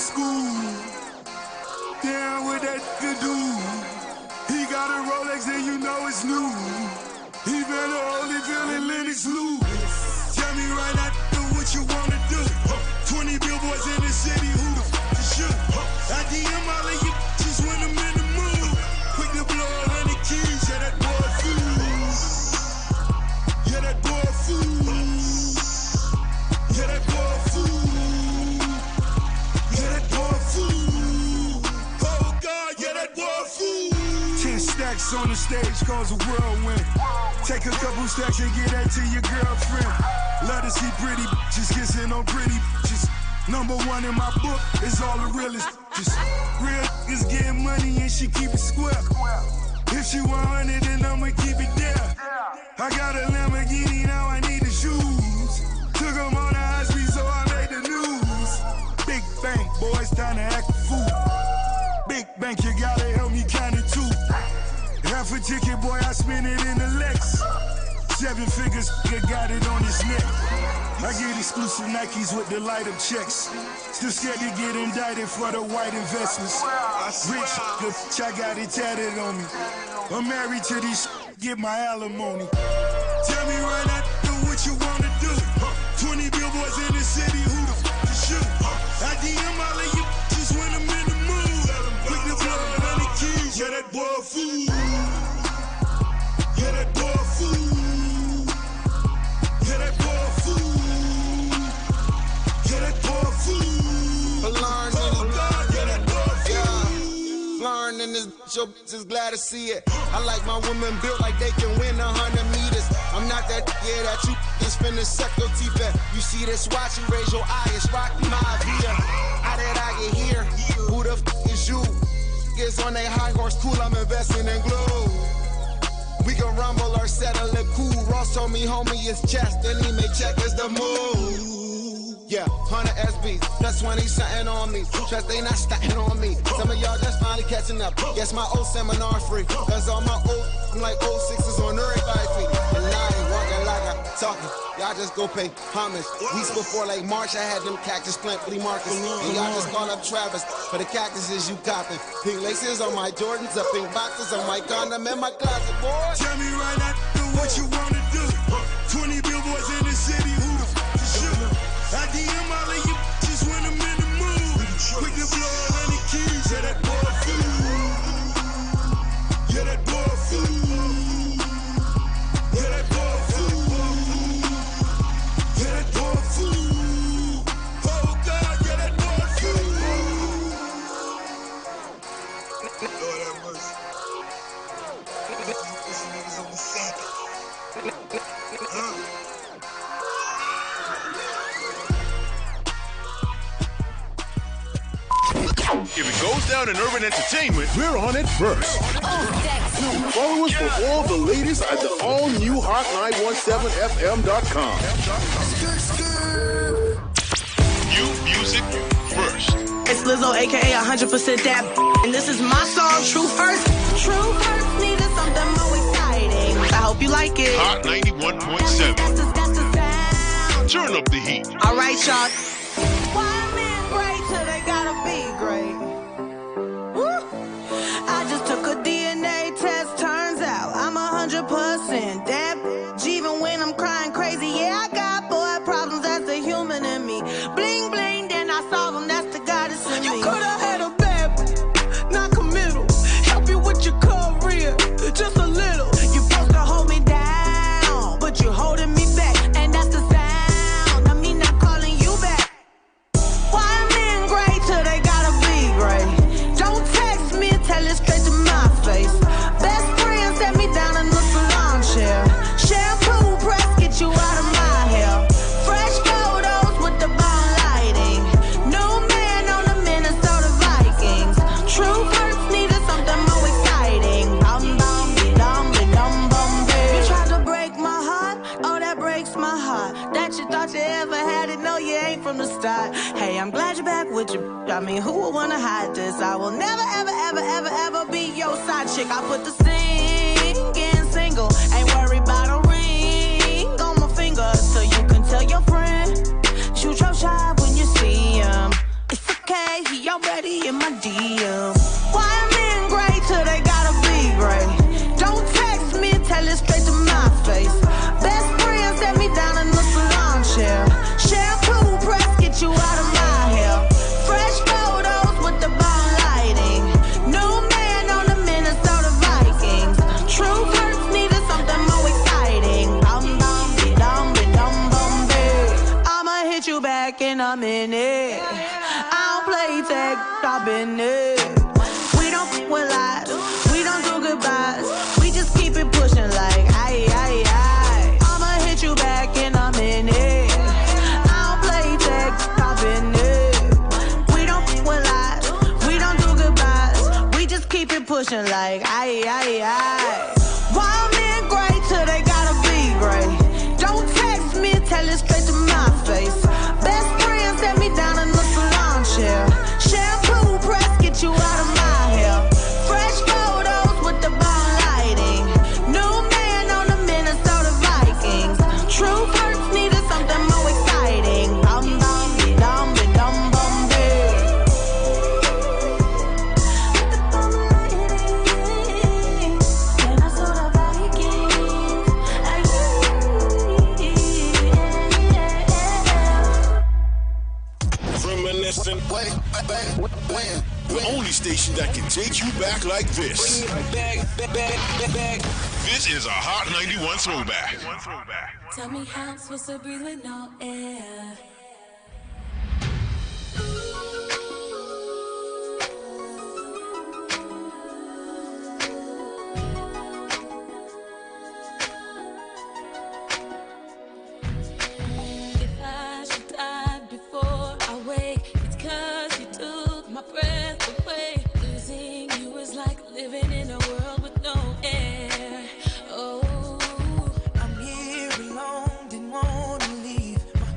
school. Down with that good dude. He got a Rolex and you know it's new. He better only feeling Lennox Lewis. Tell me right now, what you wanna do? 20 billboards in the city, who the f you shoot? I DM all of you just when I'm in the mood. Quick to blow 100 keys, yeah, that boy fool. Yeah, that boy fool. Yeah, that boy fool. Yeah, that boy fool. Oh God, yeah, that boy fool. 10 stacks on the stage, cause a whirlwind. Take a couple stacks and get that to your girlfriend. Love to see pretty bitches kissing on pretty bitches. Number one in my book is all the realest bitches. Real niggas getting money and she keep it square. If she 100, then I'ma keep it there. I got a Lamborghini, now I need the shoes. Took them on the high speed, so I made the news. Big bank, boys, time to act a fool. Big bank, you gotta help me count it too. Half a ticket, boy, I spend it in the Lex. 7 figures, you got it on his neck. I get exclusive Nikes with the light up checks. Still scared to get indicted for the white investments. Rich, the bitch, I got it tatted on me. I'm married to this, get my alimony. Tell me right now, what you wanna do? 20 billboards in the city, who the f you shoot? I DM all of you just when I'm in the mood. Quick to blow 100 keys, yeah, that boy fool. Yeah, that boy fool. Yeah, that boy fool. Yeah, that boy fool. Oh God, yeah, that boy fool. Learning this, your bitch is glad to see it. I like my women built like they can win 100 meters. I'm not that, yeah, that you just finna suck your teeth at. You see this watch, you raise your eye, it's rockin' my Via. How did I get here? Who the f is you? Gets on they high horse, cool, I'm investing in glue. We can rumble or settle it cool. Ross told me, homie, it's chest, then he may check as the move. Yeah, 100 SBs, plus 20 something on me. Trust they not stunting on me. Some of y'all just finally catching up. Yes, my old seminar free. Cause all my old, I'm like old sixes on everybody's feet. And I ain't walking like I'm talking. Y'all just go pay homage. Weeks before like March, I had them cactus plant Flea Marcus. And y'all just call up Travis for the cactuses you copping. Pink laces on my Jordans, up pink boxes on my condom in my closet, boy. Tell me right now, what you wanna do? 20 billboards in the city, who the f you shoot? I DM all of you just when I'm in the mood. Quick to blow 100 keys, yeah, that boy fool. Yeah, that boy fool. Yeah, that boy fool. Yeah, that boy fool. Oh God, yeah, that boy fool. Lord have mercy. These niggas on the Sabbath. If it goes down in urban entertainment, we're on it first. Follow us for all the latest at the all-new Hot917FM.com. New music first. It's Lizzo, a.k.a. 100% that, and this is my song, True First. True First needed something more exciting. I hope you like it. Hot 91.7. Turn up the heat. All right, y'all. Why men great till they gotta be great? Woo. I just took a DNA test, turns out I'm 100% that bitch. Even when I'm crying crazy, yeah, I got boy problems, that's the human in me. Bling bling, then I solve them, that's the goddess in me. You could've had a bad bitch, not committal. Help you with your career, just a little. You supposed to hold me down, but you're holding me back, and that's the sound of me not calling you back. Why men great till they gotta be great? Don't text me, tell it straight to my face. Best friend set me down in the salon chair. Shampoo press, get you out of my hair. Fresh photos with the bomb lighting. New man on the Minnesota Vikings. True first needed something more exciting. Bum bum dum dum bum. You tried to break my heart, oh that breaks my heart. That you thought you ever had it, no you ain't from the start. Hey, I'm glad you're back with you. I mean, who would wanna hide this? I will never ever ever ever ever be your side chick. I put the singing single, ain't worried about a ring on my finger, so you can tell your friend shoot your shot when you see him. It's okay, he back and I'm in it. I don't play tag, I've been it. We don't f with lies, we don't do goodbyes. We just keep it pushing like aye, aye, aye. I'ma hit you back and I'm in it. I don't play tag, I've been it. We don't f with lies, we don't do goodbyes. We just keep it pushing like aye, aye, aye. Wild men great till they gotta be great. Don't text me, tell it straight to my face. Best friend set me down in the salon chair. Shampoo press, get you out of my hair. Fresh photos with the bomb lighting. New man on the Minnesota Vikings. True hurts needed something more exciting. Bum bum dum dum bum bum. The only station that can take you back like this. This is a Hot 91 throwback. Tell me how I'm supposed to breathe with no air. If I should die before I wake, it's 'cause you took my breath away. Losing you is like living in a world with no air. Oh, I'm here alone, didn't wanna leave. My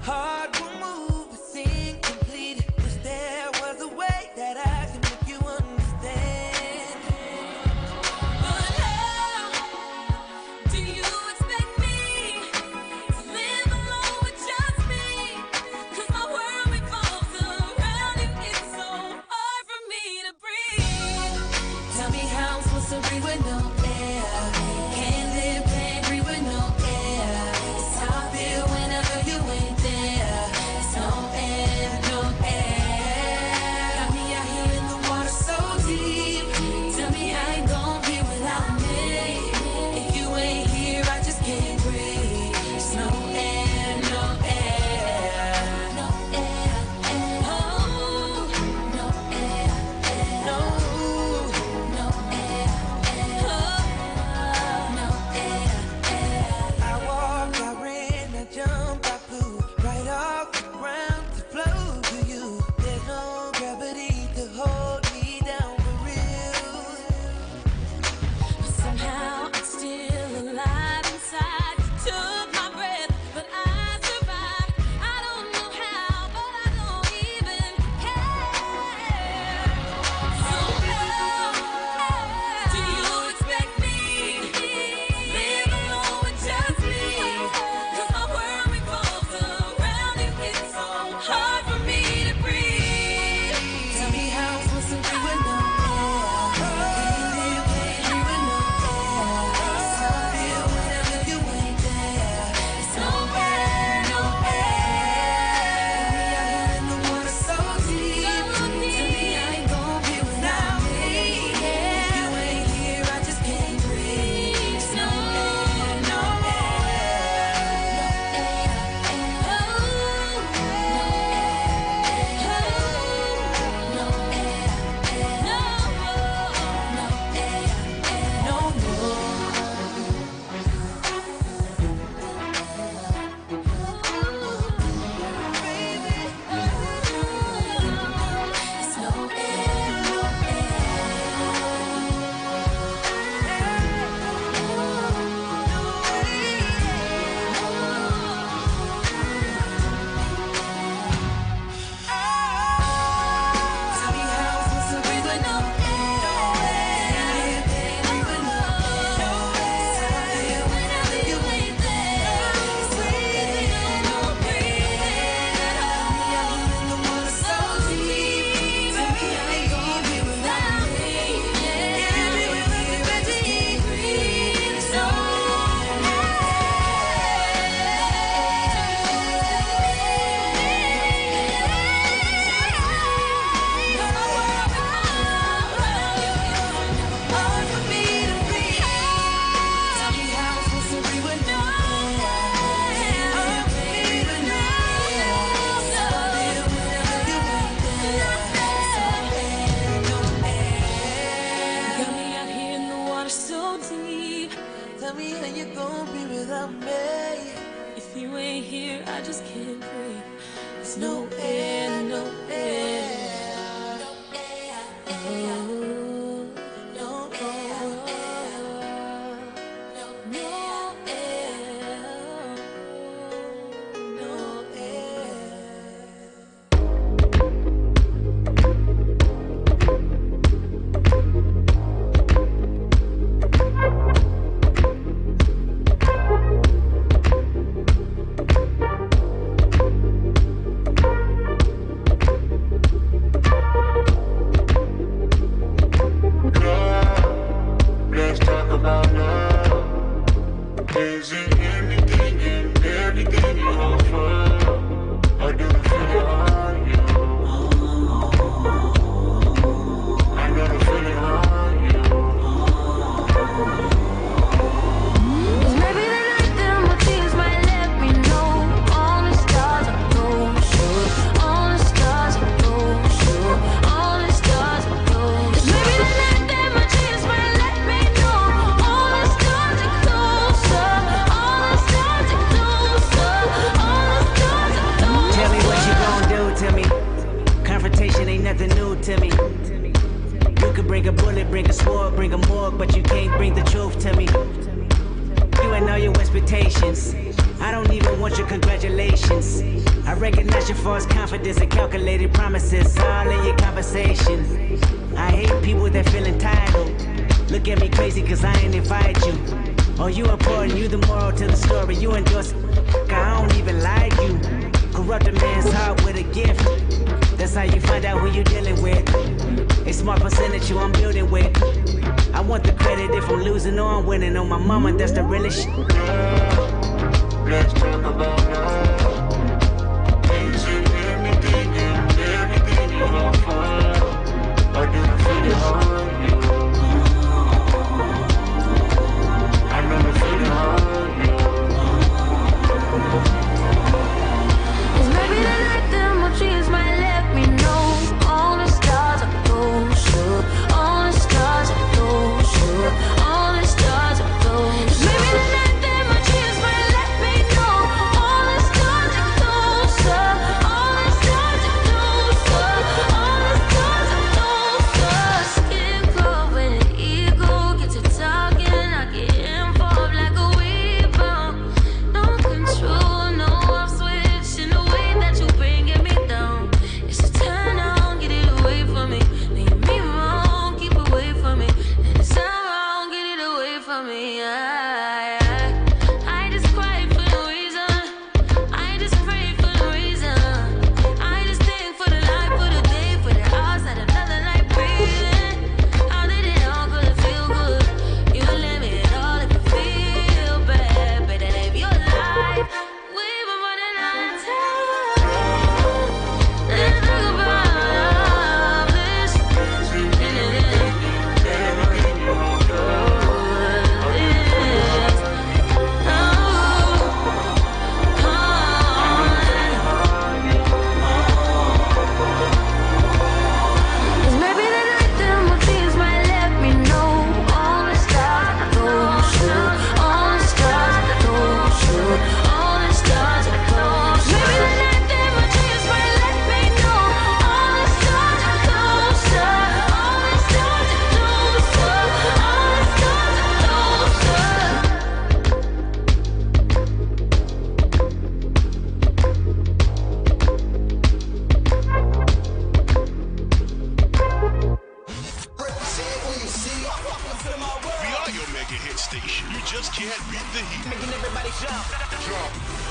there's no air, no air.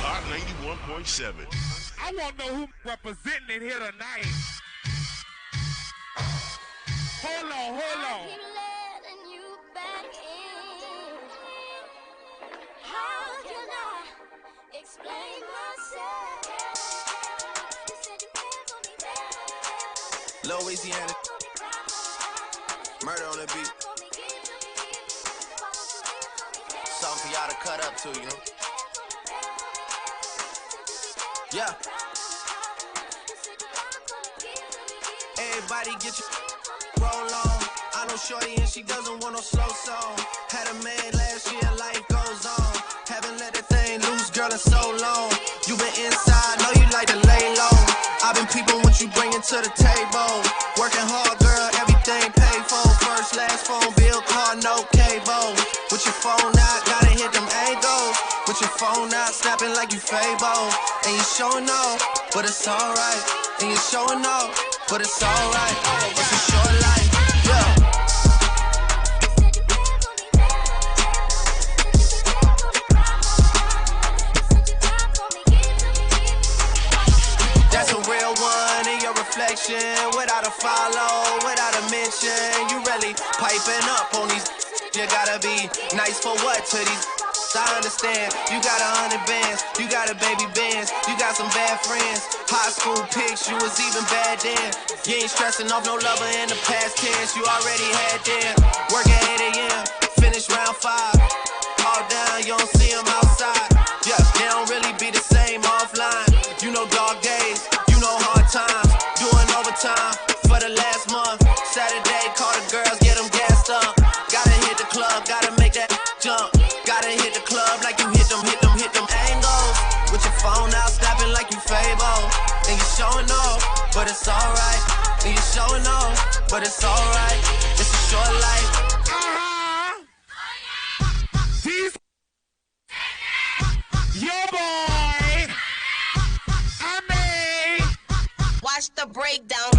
Hot 91.7. I want to know who representing it here tonight. Hold on. How can I explain myself? You said you cared for me, baby. Louisiana. Murder on the beat. Something for y'all to cut up to, you know? Yeah. Everybody get your roll on. I know shorty and she doesn't want no slow song. Had a man last year, life goes on. Haven't let that thing loose, girl, in so long. You been inside, know you like to lay low. Fable, and you showing off, but it's alright. And you showing off, but it's alright. It's a short life, yeah. That's a real one in your reflection. Without a follow, without a mention. You really piping up on these. You gotta be nice for what to these. I understand, you got 100 bands, you got a baby bands, you got some bad friends. High school pics, you was even bad then. You ain't stressing off no lover in the past tense, you already had them. Work at 8 a.m., finish round 5. All down, you don't see them outside. Yeah, they don't really be the same offline. You know dog days, you know hard times. Doing overtime for the last month. Saturday, call the girls, get them gassed up. Gotta hit the club, gotta make that jump. Gotta hit the club like you hit them angles. With your phone out, snapping like you Fable. And you showing off, but it's alright. And you showing off, but it's alright. It's a short life. These your boy, I made. Watch the breakdown.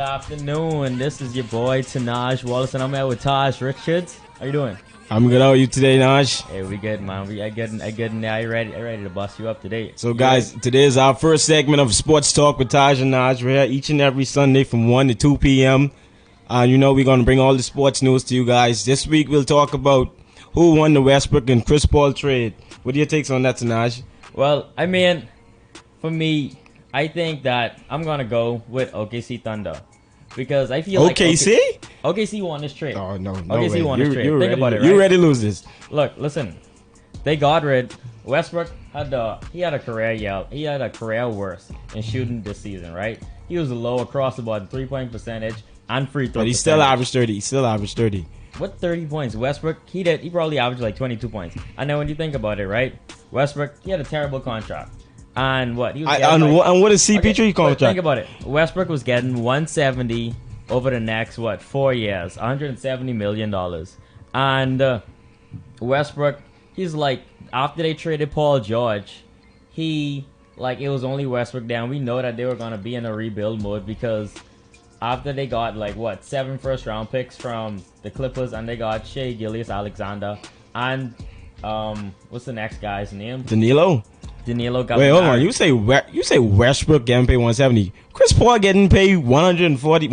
Afternoon. This is your boy Tanaj Wallace, and I'm here with Taj Richards. How you doing? I'm good. How are you today, Naj? Hey, we good, man. I getting there. I ready to bust you up today. So, guys, today is our first segment of Sports Talk with Taj and Naj. We're here each and every Sunday from 1 to 2 p.m. You know we're going to bring all the sports news to you guys. This week we'll talk about who won the Westbrook and Chris Paul trade. What are your takes on that, Tanaj? Well, I mean, for me, I think that I'm going to go with OKC Thunder. Because I feel OKC? like OKC won this trade. Oh, no OKC way. won this trade. Think about it, right? You ready to lose this? Look, listen. They got rid. Westbrook had a career He had a career worst in shooting this season, right? He was low across the board, 3-point percentage and free throw. But he still averaged 30. He still averaged 30. What 30 points? Westbrook, he probably averaged like 22 points. And then when you think about it, right? Westbrook, he had a terrible contract. And what? He was and what is CP3 contract? Think about it. Westbrook was getting 170 over the next, 4 years. $170 million. And Westbrook, he's like, after they traded Paul George, it was only Westbrook down. We know that they were going to be in a rebuild mode because after they got 7 first-round picks from the Clippers, and they got Shai Gilgeous-Alexander and what's the next guy's name? Danilo got. Wait, hold on. You say Westbrook getting paid 170. Chris Paul getting paid 130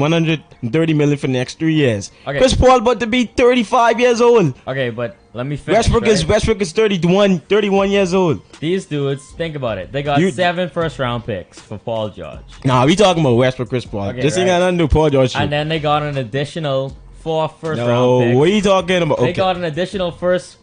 million for the next 3 years. Okay. Chris Paul about to be 35 years old. Okay, but let me finish. Westbrook is 31 years old. These dudes, think about it. They got 7 first-round picks for Paul George. Nah, we talking about Westbrook, Chris Paul. Okay, this ain't got nothing to do with Paul George. And then they got an additional 4 first-round picks. No, what are you talking about? They got an additional first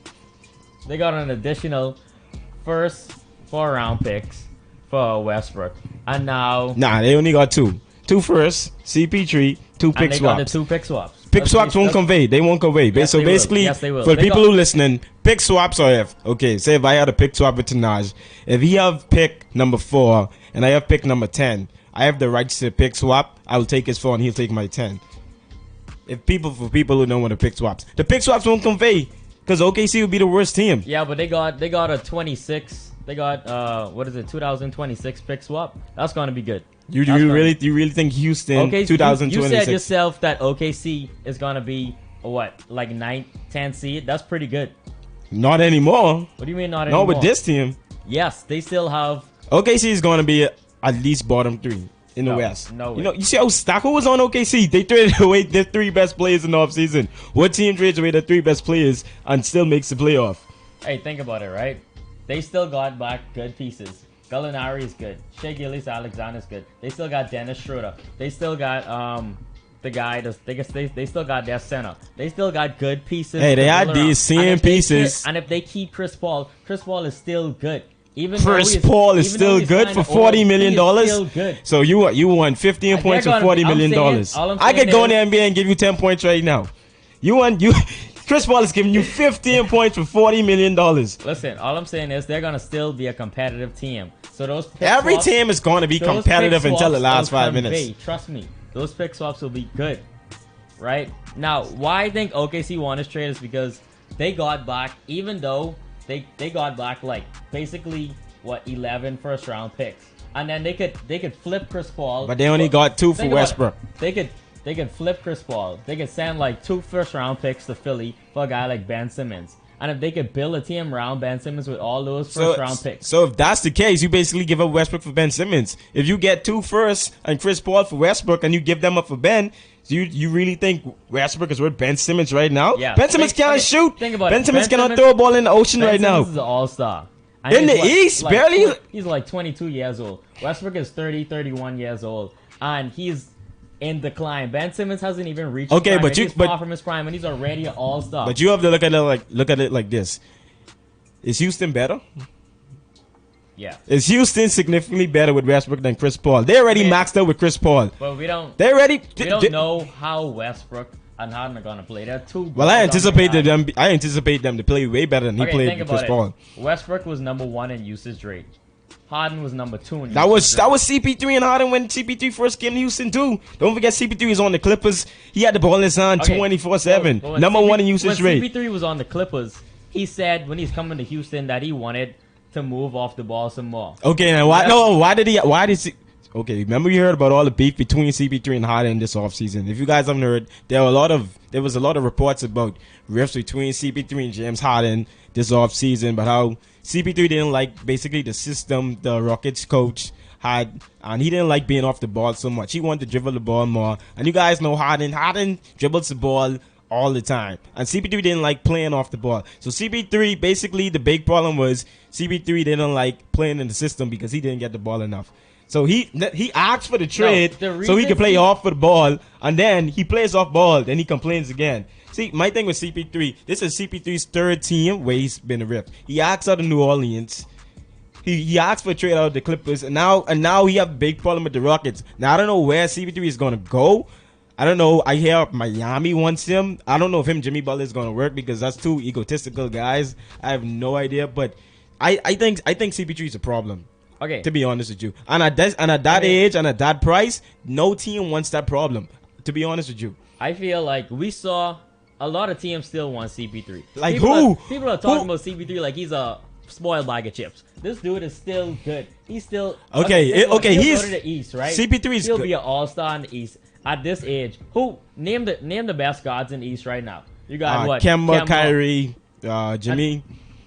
4-round picks for Westbrook. And now... Nah, they only got 2. 2 first, CP3, 2 pick swaps. And they got the 2 pick swaps. Pick swaps won't convey. They won't convey. Yes, so basically, for people who listening, pick swaps are say if I had a pick swap with Tanaj, if he have pick number 4 and I have pick number 10, I have the rights to pick swap. I will take his 4 and he'll take my 10. For people who don't want to pick swaps, the pick swaps won't convey because OKC would be the worst team. Yeah, but they got a 26. They got 2026 pick swap. That's gonna be good. You really think Houston 2026? You said yourself that OKC is gonna be a 9th, 10th seed. That's pretty good. Not anymore. What do you mean not anymore? Not with this team. Yes, they still have. OKC is gonna be at least bottom 3 in the West. No way. You see how Stocko was on OKC? They traded away their 3 best players in the offseason. What team trades away their 3 best players and still makes the playoff? Hey, think about it, right? They still got back good pieces. Gallinari is good. Shea Gilgeous-Alexander is good. They still got Dennis Schroeder. They still got the guy. They still got their center. They still got good pieces. Hey, they to had build around. these same pieces. And if they keep Chris Paul is still good. Chris Paul is still good for $40 million. Still good. So you won 15 points for $40 million. I could go in the NBA and give you 10 points right now. Chris Paul is giving you 15 points for $40 million. Listen, all I'm saying is they're gonna still be a competitive team. So those every team is going to be competitive until the last 5 minutes. Trust me, those pick swaps will be good. Right now, why I think OKC won this trade is because they got back, even though they got back like basically 11 first round picks, and then they could flip Chris Paul. But they only got 2 for Westbrook. They could flip Chris Paul. They could send like 2 first round picks to Philly for a guy like Ben Simmons. And if they could build a team around Ben Simmons with all those first round picks. So if that's the case, you basically give up Westbrook for Ben Simmons. If you get 2 firsts and Chris Paul for Westbrook and you give them up for Ben, you really think Westbrook is worth Ben Simmons right now? Yeah. Ben Simmons cannot shoot. Think about Ben it. Simmons cannot throw a ball in the ocean right now. Ben Simmons is an all-star. In the East, barely. He's like 22 years old. Westbrook is 31 years old. And he's in decline. Ben Simmons hasn't even reached his prime. He's far from his prime, and he's already an all-star. But you have to look at it like this. Is Houston better? Yeah. Is Houston significantly better with Westbrook than Chris Paul? They already maxed out with Chris Paul. But we don't know how Westbrook and Harden are gonna play. They're two. Well, I anticipate them to play way better than he played with Chris Paul. Westbrook was number 1 in usage rate. Harden was number 2 in that was CP3 and Harden when CP3 first came to Houston too. Don't forget CP3 was on the Clippers. He had the ball in his hand 24/7. Number 1 in usage rate. When CP3 was on the Clippers, he said when he's coming to Houston that he wanted to move off the ball some more. Okay, now why did he? Okay, remember you heard about all the beef between CP3 and Harden this offseason. If you guys haven't heard, there was a lot of reports about rifts between CP3 and James Harden this offseason, but how CP3 didn't like basically the system the Rockets coach had, and he didn't like being off the ball so much. He wanted to dribble the ball more. And you guys know Harden dribbles the ball all the time. And CP3 didn't like playing off the ball. So CP3, basically the big problem was CP3 didn't like playing in the system because he didn't get the ball enough. So he asked for the trade so he could play off the ball, and then he plays off ball, then he complains again. See, my thing with CP3, this is CP3's 3rd team where he's been a rip. He asked out of New Orleans. He asked for a trade out of the Clippers, and now he have a big problem with the Rockets. Now I don't know where CP3 is gonna go. I don't know. I hear Miami wants him. I don't know if Jimmy Butler is gonna work because that's 2 egotistical guys. I have no idea, but I think CP3 is a problem. Okay. To be honest with you, and at that age and at that price, no team wants that problem. To be honest with you, I feel like we saw a lot of teams still want CP3. Like people are talking about CP3 like he's a spoiled bag of chips. This dude is still good. He's still okay. He'll go to the East, right? CP3 is he'll be an all-star in the East at this age. Who name the best guards in the East right now? You got what? Kemba, Kyrie, Jimmy.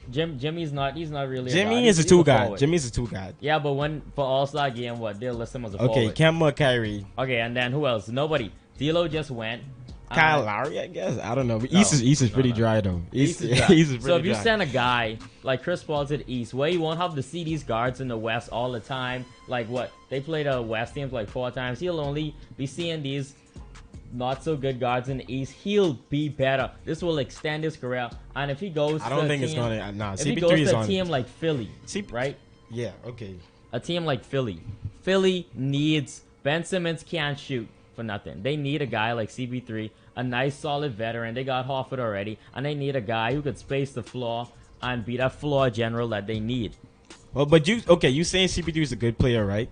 Jimmy's not. He's not really. Jimmy is a 2 guy. Jimmy's a 2 guy. Yeah, but for All-Star game, they'll list him as a forward. Okay, Kemba, Kyrie. Okay, and then who else? Nobody. D'Lo just went. Kyle Lowry, I guess. I don't know. East is pretty dry though. East is pretty dry. So if you send a guy like Chris Paul to the East, where you won't have to see these guards in the West all the time, like what they play the West teams like 4 times, he'll only be seeing these not so good guards in the East. He'll be better. This will extend his career. And if he goes, I don't think it's gonna. Nah, if CP3 he goes is to on a team like Philly, right? Yeah. Okay. A team like Philly. Philly needs Ben Simmons can't shoot for nothing. They need a guy like CP3, a nice solid veteran. They got Horford already, and they need a guy who could space the floor and be that floor general that they need. Well, but you saying CP3 is a good player, right?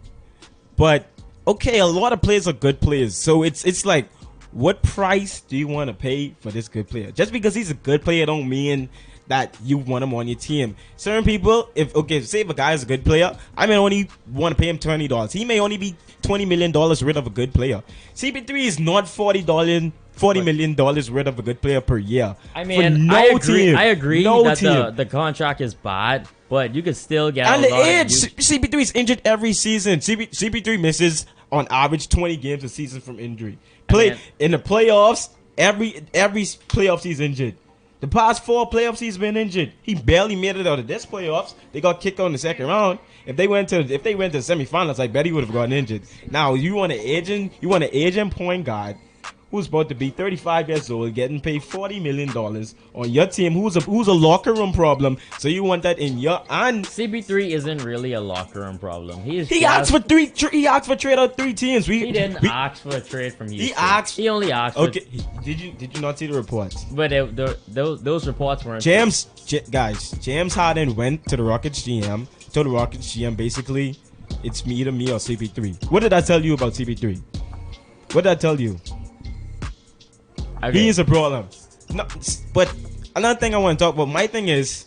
But okay, a lot of players are good players. So it's like, what price do you want to pay for this good player? Just because he's a good player don't mean that you want him on your team. Certain people, say if a guy is a good player, I may only want to pay him $20. He may only be $20 million worth of a good player. CP3 is not $40 million worth of a good player per year. I mean, I agree that the contract is bad, but you could still get and the age. CP3 is injured every season. CP3 misses on average 20 games a season from injury. In the playoffs, every playoffs he's injured. The past 4 playoffs he's been injured. He barely made it out of this playoffs. They got kicked out in the second round. If they went to the semifinals, I bet he would have gotten injured. Now you want an Asian point guard who's about to be 35 years old, getting paid $40 million on your team, who's a locker room problem. So you want that in your and CP3 isn't really a locker room problem. He asked for trade out 3 teams. He didn't ask for a trade from Houston. He only asked. Okay, did you not see the reports? But those reports weren't. James Harden went to the Rockets GM. Told the Rockets GM basically, it's either me or CP3. What did I tell you about CP3? What did I tell you? Okay. He is a problem. No, but another thing I want to talk about. My thing is,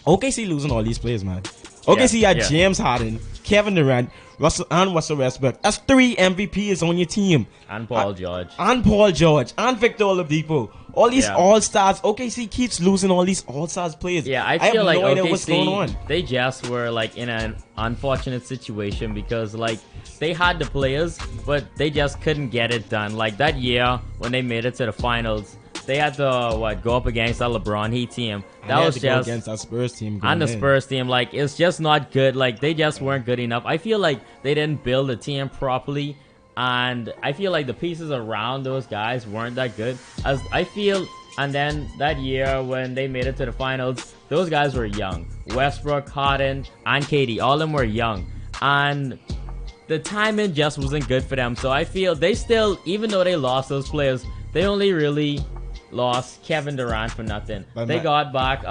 OKC losing all these players, man. OKC had James Harden, Kevin Durant, Russell Westbrook. That's 3 MVPs on your team. And Paul George. And Victor Oladipo. All these all-stars. OKC keeps losing all these all-stars players. Yeah, I feel like no idea OKC, what's going on. They just were like in an unfortunate situation because like they had the players, but they just couldn't get it done. Like that year when they made it to the finals, they had to go up against that LeBron Heat team. That was just against that Spurs team. And the Spurs team, like it's just not good. Like they just weren't good enough. I feel like they didn't build the team properly. And I feel like the pieces around those guys weren't that good. As I feel, and then that year when they made it to the finals, those guys were young. Westbrook, Harden, and KD, all of them were young. And the timing just wasn't good for them. So I feel they still, even though they lost those players, they only really lost Kevin Durant for nothing. They got back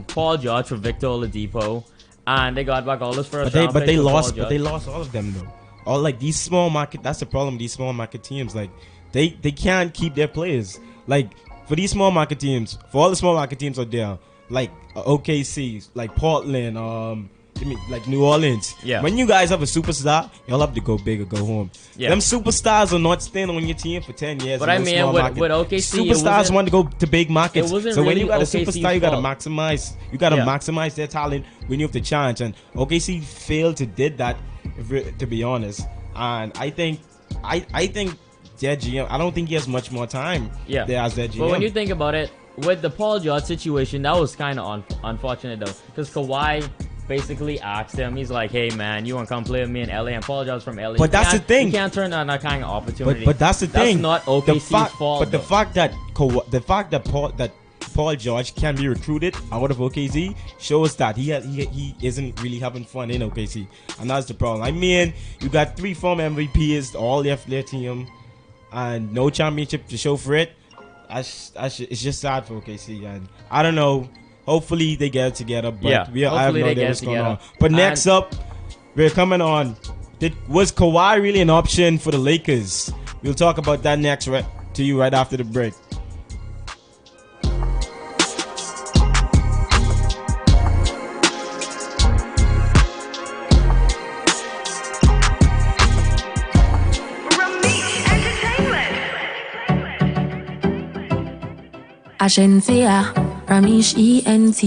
Paul George for Victor Oladipo. And they got back all those first round but they lost all of them though. All like these small market, that's the problem. These small market teams, like they can't keep their players. Like for these small market teams, for all the small market teams out there, like OKC, like Portland, like New Orleans. Yeah. When you guys have a superstar, y'all have to go big or go home. Yeah. Them superstars are not staying on your team for 10 years. But I mean, with OKC, superstars want to go to big markets. So when you got OKC's a superstar, you got to fault. maximize their talent when you have the chance. And OKC failed to did that, to be honest. And I think their GM, I don't think he has much more time. Yeah. There as their GM. But when you think about it, with the Paul George situation, that was kind of unfortunate though, because Kawhi basically asked him, he's like, hey man, you want to come play with me in LA? And Paul George from LA. But that's the thing. You can't turn down that kind of opportunity. But that's the thing. That's not OKC's fault. But the fact that Paul George can be recruited out of OKC shows that he isn't really having fun in OKC, and that's the problem. I mean, you got 3 former MVPs, all left their team, and no championship to show for it. It's just sad for OKC, and I don't know. Hopefully they get it together, but I have no idea what's going on. But next up, we're coming on. Was Kawhi really an option for the Lakers? We'll talk about that next to you right after the break. Ashensia, Ramesh ENT.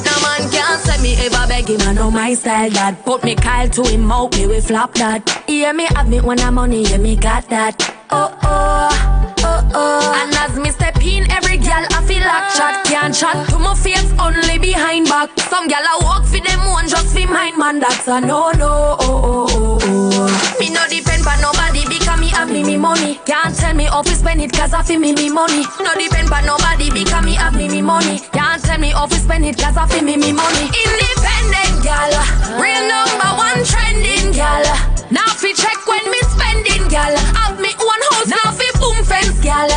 No man can't say me ever beg him, I know my style that. Put me Kyle to him out, me we flop that. Hear me have me when I'm money, yeah me got that. Oh oh, oh oh. And as me step in, every girl I feel like chat. Can't chat to my face, only behind back. Some girl I walk for them one, just for mine, man, that's a no. Oh oh oh oh. Me no depend on nobody because me have me money. Can't tell me how to spend it cause I feel me money. No depend on nobody because me have me money. Can't tell me how to spend it cause I feel me money. Independent gal, real #1 trending gal. Now fi check when me spending gal. Have me one house, now fi boom fence gal.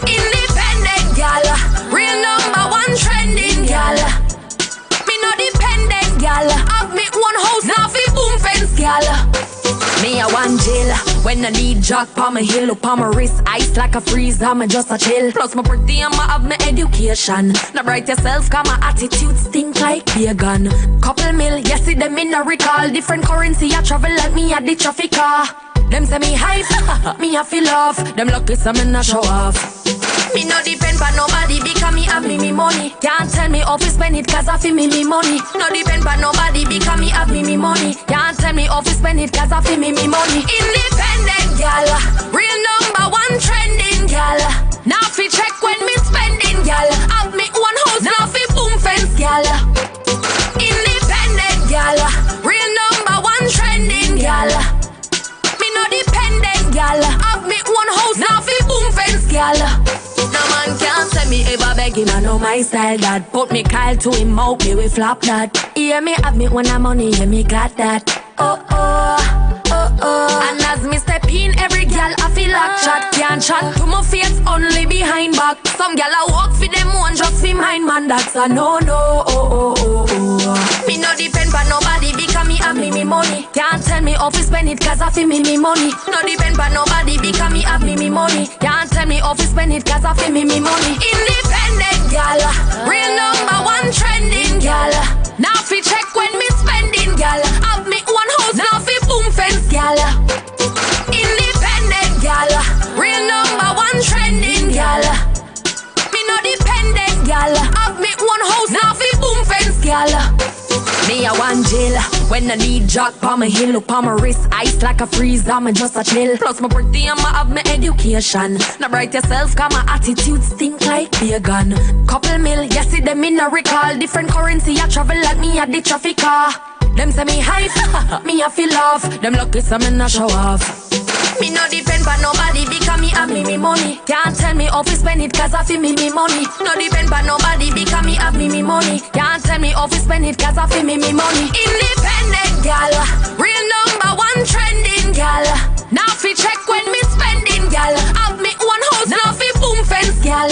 Independent gal, real #1 trending gal. Me no dependent gal. Have me one house, now fi boom fence gal. Me a one jail when I need jack pa my heel up on my wrist, ice like a freeze. I'm just a chill. Plus my pretty and I have my education. Now bright yourself, cause my attitude stink like vegan. Couple mil, yes see them in a recall. Different currency, I travel like me at the traffic car. Them say me hype, me I feel off. Them lucky some in a show off. Me no depend on nobody because me have me money. Can't tell me how to spend it cause I feel me money. No depend on nobody because me have me money. Can't tell me how to spend it cause I feel me money. Independent gal, real #1 trending gal. Now fi check when me spending, gal. Have me one house, now fi boom fence, gal. Independent, gal. Real number one trending, gal. Me no dependent, gal. Have me one house, now fi boom fence, gal. No man can't say me ever beg him, I know my style that. Put me Kyle to him out, me we flop that. Hear me have me when I'm money, yeah me got that. Oh oh, oh oh. And as me step in, every gal I feel like chat. Can't chat to my face, only behind back. Some gal I walk for them one, just for mine, man. That's a no no. Oh oh oh oh. Me no depend on nobody because me have me money. Can't tell me how to spend it cause I feel me money. No depend on nobody because me have me money. Can't tell me how to spend it cause I feel me money. Independent gal, real number one trending gal. Now fi check when me spending gal. Have me one house, now fi boom fence gal. Independent gal, real number one trending gal. Me no dependent gal. Have me one house, now fi boom fence gal. Me a one jail when I need jack pa my hill, up on my wrist, ice like a freeze. I'm just a chill. Plus my birthday, I'ma have my education. Now bright yourself, cause my attitude stink like beer gun. Couple mil, yes, see them in a recall. Different currency, I travel like me at the traffic car. Them say me hype, me I feel off. Them lucky some in a show off. Me no depend on nobody because me have me money. Can't tell me how to spend it cause I feel me money. No depend on nobody because me have me money. Can't tell me how to spend it cause I feel me money. Independent gal, real number one trending gal. Now fi check when me spending gal. Have me one house, now fi boom fence gal.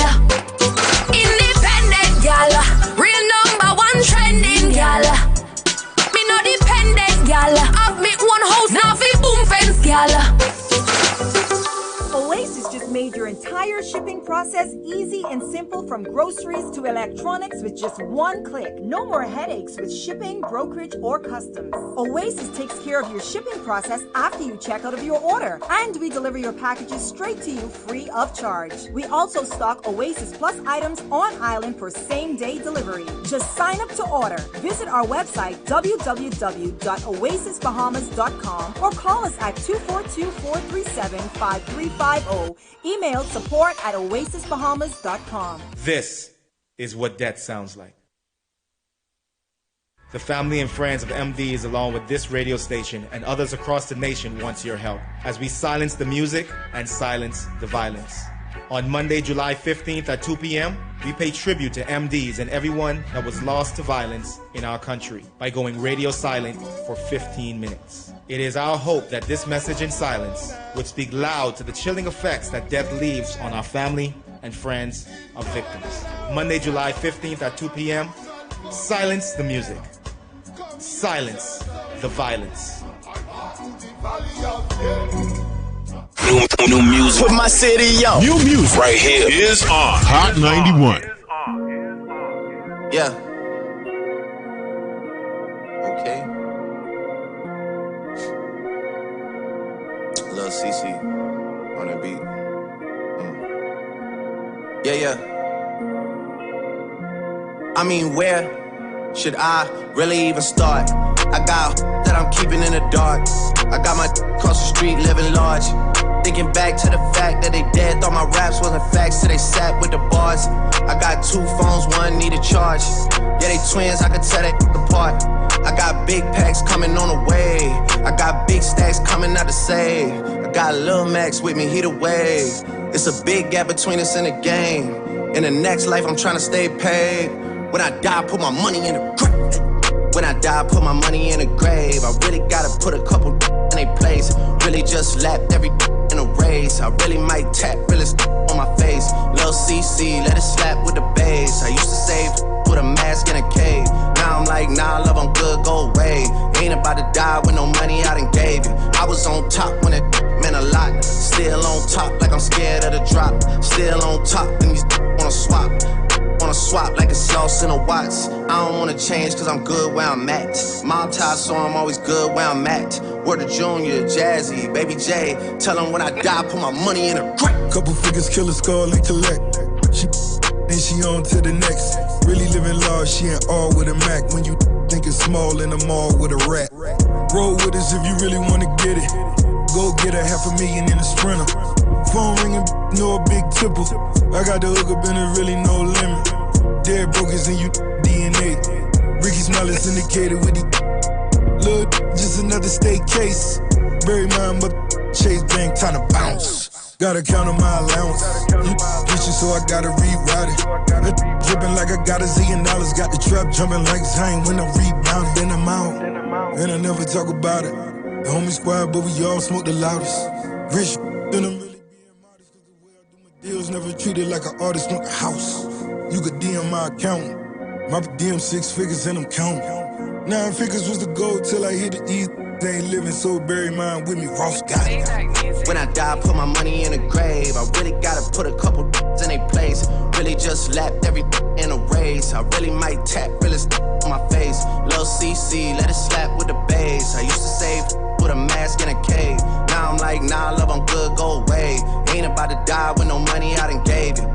Independent gal, real number one trending gal. Me no dependent gal. Have me one house, now fi boom fence gal. Oasis just made your entire shipping process easy and simple, from groceries to electronics, with just one click. No more headaches with shipping, brokerage, or customs. Oasis takes care of your shipping process after you check out of your order, and we deliver your packages straight to you free of charge. We also stock Oasis Plus items on island for same-day delivery. Just sign up to order. Visit our website www.oasisbahamas.com or call us at 242-437-5350. Email support@oasisbahamas.com. This is what death sounds like. The family and friends of MDs, along with this radio station and others across the nation, wants your help as we silence the music and silence the violence. On Monday, July 15th at 2 p.m., we pay tribute to MDs and everyone that was lost to violence in our country by going radio silent for 15 minutes. It is our hope that this message in silence would speak loud to the chilling effects that death leaves on our family and friends of victims. Monday, July 15th at 2 p.m., silence the music. Silence the violence. New music. Put my city on. New music right here is on Hot 91. Yeah. Okay. Lil CC on the beat. Yeah. I mean, where should I really even start? I got that I'm keeping in the dark. I got my across the street living large. Thinking back to the fact that they dead, thought my raps wasn't facts, so they sat with the bars. I got two phones, one need a charge. Yeah, they twins, I can tell they apart. I got big packs coming on the way. I got big stacks coming out to save. I got Lil Max with me, he the wave. It's a big gap between us in the game. In the next life, I'm trying to stay paid. When I die, put my money in the grave. When I die, put my money in the grave. I really gotta put a couple in a place. Really just lapped every in a race. I really might tap realest on my face. Lil CC, let it slap with the bass. I used to save with a mask in a cave. Now I'm like, nah, love, I'm good, go away. Ain't about to die with no money I done gave you. I was on top when it meant a lot. Still on top like I'm scared of the drop. Still on top and these wanna swap. Wanna swap like it's sauce in a Watts. I don't wanna change cause I'm good where I'm at. Mob tie, so I'm always good where I'm at. Word to Junior, Jazzy, Baby J. Tell them when I die, put my money in a grave. Couple figures, kill a skull and collect. She then she on to the next. Really living large, she ain't all with a Mac. When you think it's small in the mall with a rat. Roll with us if you really wanna get it. Go get a $500,000 in a Sprinter. phone ringing, no a big tipple. I got the hook up and it really no limit. Derek Brokers and you DNA. Ricky Smiley syndicated with the look, just another state case. Bury mine, but Chase Bank, time to bounce. Gotta count on my allowance. Bitches, so I gotta reroute it. Dripping like I got $1 zillion. Got the trap jumping like Zane when I'm rebounding. Then I'm out, and I never talk about it. The homie squad, but we all smoke the loudest. Rich, then I'm really being modest. Cause the way I do my deals never treated like an artist, want a house. You could DM my account. My DM 6 figures and I'm counting. 9 figures was the goal till I hit the E. They ain't living, so bury mine with me. Ross got it. When I die, put my money in a grave. I really gotta put a couple in their place. Really just lapped every in a race. I really might tap realest on my face. Lil CC, let it slap with the bass. I used to save with a mask in a cave. Now I'm like, nah, love, I'm good, go away. Ain't about to die with no money I done gave you.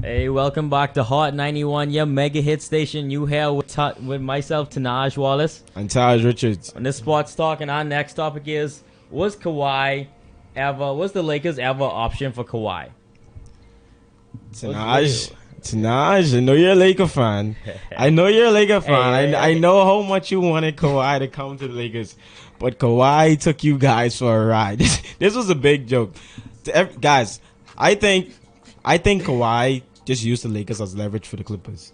Hey, welcome back to Hot 91, your mega hit station. You here with myself, Tanaj Wallace. And Taj Richards. On this Sports Talk, and our next topic is, was the Lakers ever option for Kawhi? Tanaj, I know you're a Laker fan. I know I know how much you wanted Kawhi to come to the Lakers. But Kawhi took you guys for a ride. This was a big joke. Guys, I think Kawhi just used the Lakers as leverage for the Clippers.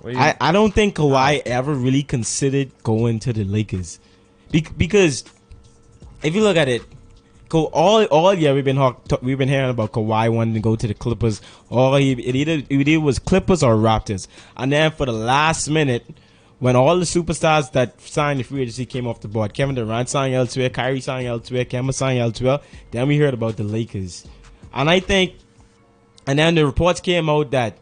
I don't think Kawhi ever really considered going to the Lakers. Because if you look at it, all year we've been hearing about Kawhi wanting to go to the Clippers. It either was Clippers or Raptors. And then for the last minute, when all the superstars that signed the free agency came off the board, Kevin Durant signed elsewhere, Kyrie signed elsewhere, Kemba signed elsewhere, then we heard about the Lakers. And then the reports came out that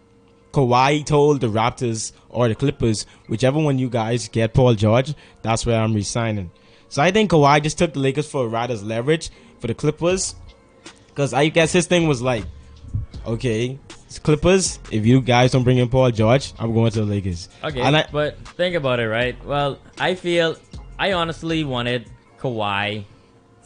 Kawhi told the Raptors or the Clippers, whichever one you guys get Paul George, that's where I'm resigning. So I think Kawhi just took the Lakers for a ride as leverage for the Clippers. Because I guess his thing was like, okay, it's Clippers, if you guys don't bring in Paul George, I'm going to the Lakers. Okay, but think about it, right? Well, I honestly wanted Kawhi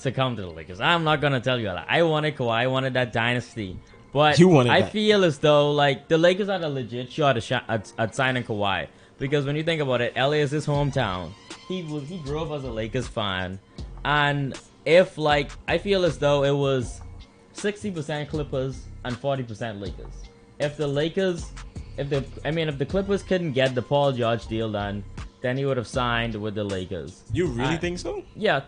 to come to the Lakers. I'm not going to tell you that. I wanted Kawhi. I wanted that dynasty. But I feel as though like the Lakers had a legit shot at signing Kawhi, because when you think about it, LA is his hometown. He grew up as a Lakers fan, and if like I feel as though it was 60% Clippers and 40% Lakers. If the Clippers couldn't get the Paul George deal done, then he would have signed with the Lakers. You really think so? Yeah,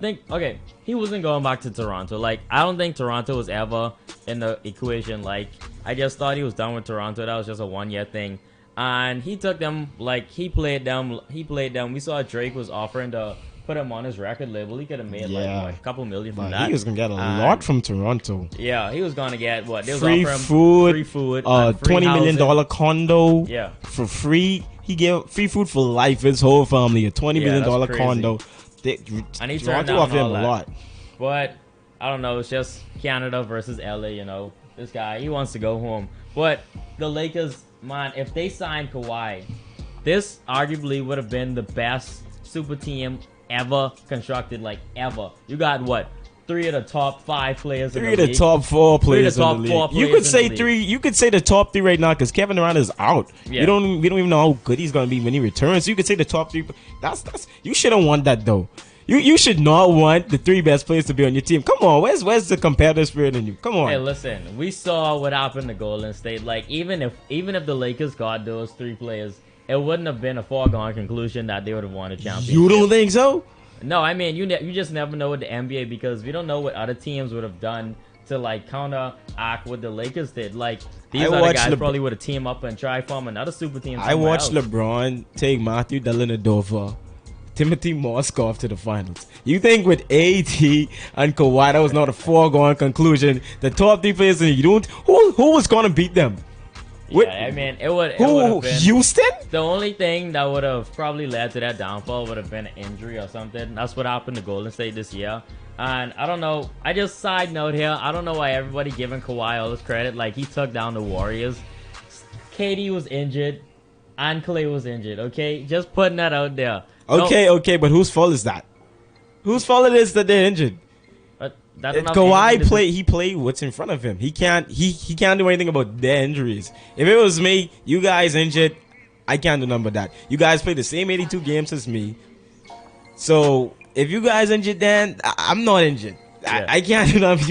he wasn't going back to Toronto. Like, I don't think Toronto was ever in the equation. Like, I just thought he was done with Toronto. That was just a 1-year thing. And he took them, like, he played them. We saw Drake was offering to put him on his record label. He could have made, a couple million from that. He was going to get a lot from Toronto. Yeah, he was going to get, what? They was free food, $20 million condo for free. He gave free food for life, his whole family, a $20 million condo. And he turned down all that. A lot. But, I don't know, it's just Canada versus LA, you know. This guy, he wants to go home. But the Lakers, man, if they signed Kawhi, this arguably would have been the best super team ever constructed, like ever. You got what? 3 of the top 5 players in the league. 3 of the top 4 players in the league. You could say 3. You could say the top 3 right now because Kevin Durant is out. Yeah. We don't even know how good he's gonna be when he returns. So you could say the top 3. That's you shouldn't want that though. You should not want the 3 best players to be on your team. Come on, where's the competitive spirit in you? Come on. Hey, listen, we saw what happened to Golden State. Like even if the Lakers got those 3 players, it wouldn't have been a foregone conclusion that they would have won a championship. You don't think so? No, I mean, you just never know with the NBA because we don't know what other teams would have done to, like, counteract what the Lakers did. Like, these other guys probably would have teamed up and tried form another super team. I watched LeBron take Matthew Dellavedova, Timothy Mozgov to the finals. You think with AD and Kawhi, that was not a foregone conclusion? The top 3 players in the who was going to beat them? What- Yeah, I mean, it would. Who? Houston? The only thing that would have probably led to that downfall would have been an injury or something. That's what happened to Golden State this year. And I don't know. I just side note here. I don't know why everybody giving Kawhi all this credit. Like, he took down the Warriors. KD was injured, and Clay was injured. Okay, just putting that out there. Okay, but whose fault is that? Whose fault it is that they're injured? Kawhi played what's in front of him. He can't do anything about their injuries. If it was me, you guys injured, I can't do nothing but that. You guys played the same 82 games as me. So if you guys injured, then I'm not injured. Yeah. I can't do nothing.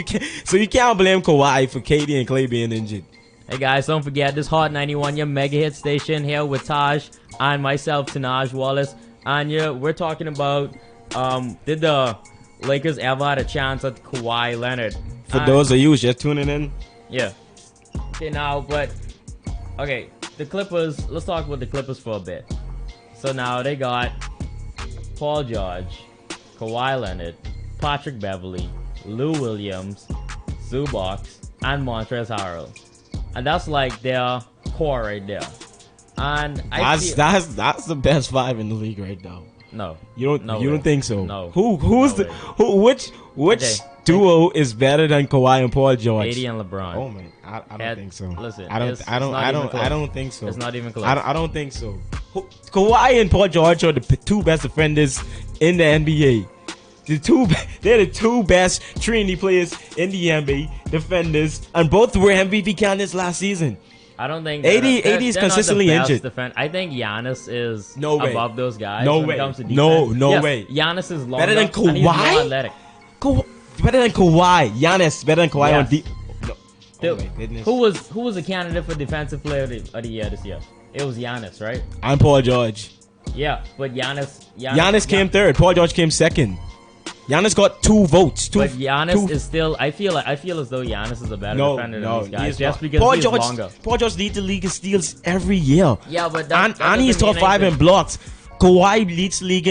You can't blame Kawhi for KD and Clay being injured. Hey guys, don't forget this Hot 91, your mega hit station here with Taj and myself, Tanaj Wallace. And we're talking about did the Lakers ever had a chance at Kawhi Leonard? For those of you who's just tuning in. Yeah. Okay, the Clippers, let's talk about the Clippers for a bit. So now they got Paul George, Kawhi Leonard, Patrick Beverly, Lou Williams, Zubac, and Montrezl Harrell. And that's like their core right there. And that's the best five in the league right now. No. You don't think so? No. Which duo is better than Kawhi and Paul George? AD and LeBron. Oh man, I don't think so. Listen, I don't think so. It's not even close. I don't think so. Kawhi and Paul George are the two best defenders in the NBA. They're the two best Trinity players in the NBA, defenders, and both were MVP candidates last season. I don't think AD is consistently injured. I think Giannis is above those guys. No when way. It comes to defense. No way. Giannis is longer. Better than Kawhi. And he's more athletic. Better than Kawhi. Giannis better than Kawhi Yes. on deep. Oh my goodness. Who was a candidate for defensive player of the year this year? It was Giannis, right? I'm Paul George. Yeah, but Giannis came third. Paul George came second. Giannis got 2 votes. But Giannis is still. I feel as though Giannis is a better defender than these guys, just because he's longer. Paul George leads the league in steals every year. Yeah, but and he's top 5 in blocks. Kawhi leads the league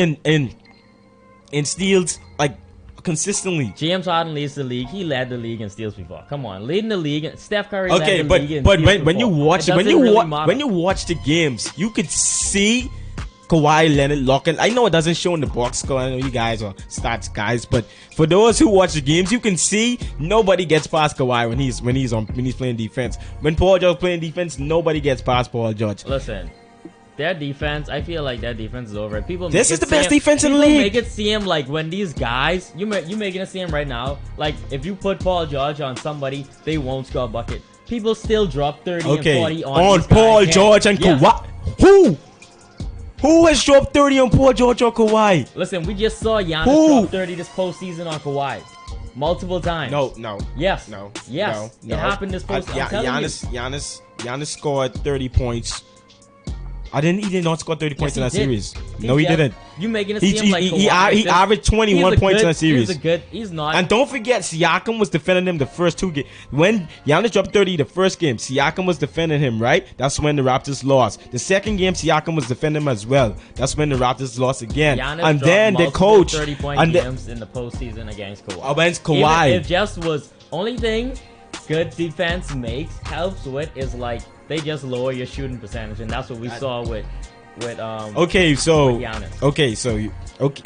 in steals like consistently. James Harden leads the league. He led the league in steals before. Come on, leading the league. Steph Curry led the league in but steals when you before. watch It when doesn't you really watch matter. when you watch the games, you could see Kawhi Leonard locking. I know it doesn't show in the box score. I know you guys are stats guys, but for those who watch the games, you can see nobody gets past Kawhi when he's playing defense. When Paul George playing defense, nobody gets past Paul George. Listen, their defense. I feel like their defense is over. This is the best defense in the league. Make it seem like when these guys, you making it seem right now, like if you put Paul George on somebody, they won't score a bucket. People still drop 30 and 40 on these Paul guys. George and Kawhi. Who has dropped 30 on Paul George or Kawhi? Listen, we just saw Giannis drop 30 this postseason on Kawhi. Multiple times. No. Yes. No. Yes. No. It happened this postseason. Giannis scored 30 points. He did not score 30 points in that series. No, he didn't. You making it seem like he averaged 21 points in that series. He's not. And don't forget, Siakam was defending him the first 2 games. When Giannis dropped 30 the first game, Siakam was defending him, right? That's when the Raptors lost. The second game, Siakam was defending him as well. That's when the Raptors lost again. Giannis and then the coach 30-point games in the postseason against Kawhi. Against Kawhi. It just was only thing good defense helps with is like they just lower your shooting percentage, and that's what we saw with Giannis.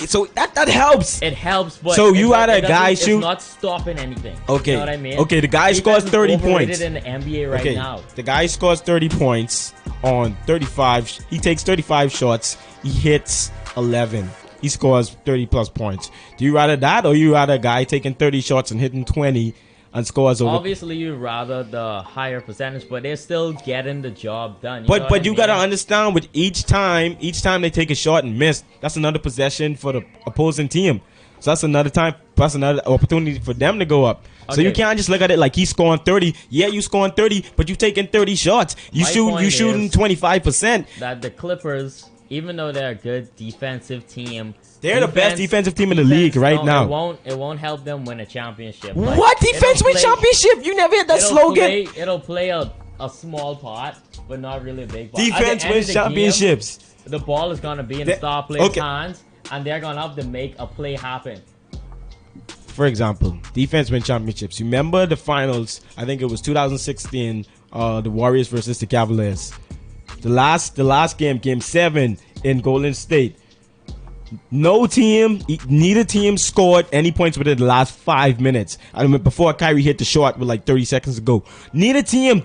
So that helps. It helps, but so you had a guy shoot. It's not stopping anything. Okay, you know what I mean? Okay, the guy scores 30 points in the NBA right now. The guy scores 30 points on 35. He takes 35 shots. He hits 11. He scores 30 plus points. Do you rather that, or you rather a guy taking 30 shots and hitting 20? And scores over. Obviously, you rather the higher percentage, but they're still getting the job done. But you gotta understand, with each time they take a shot and miss, that's another possession for the opposing team. So that's another opportunity for them to go up. Okay. So you can't just look at it like he's scoring 30. Yeah, you scoring 30, but you taking 30 shots. You shooting 25%. That the Clippers, even though they're a good defensive team. They're the best defensive team in the league right now. It won't help them win a championship. What defense win championship? You never had that slogan. It'll play a small part, but not really a big part. Defense wins championships. The ball is gonna be in the star players' hands, and they're gonna have to make a play happen. For example, defense win championships. You remember the finals? I think it was 2016 the Warriors versus the Cavaliers. The last game 7 in Golden State. Neither team scored any points within the last 5 minutes. I mean, before Kyrie hit the shot with like 30 seconds to go. Neither team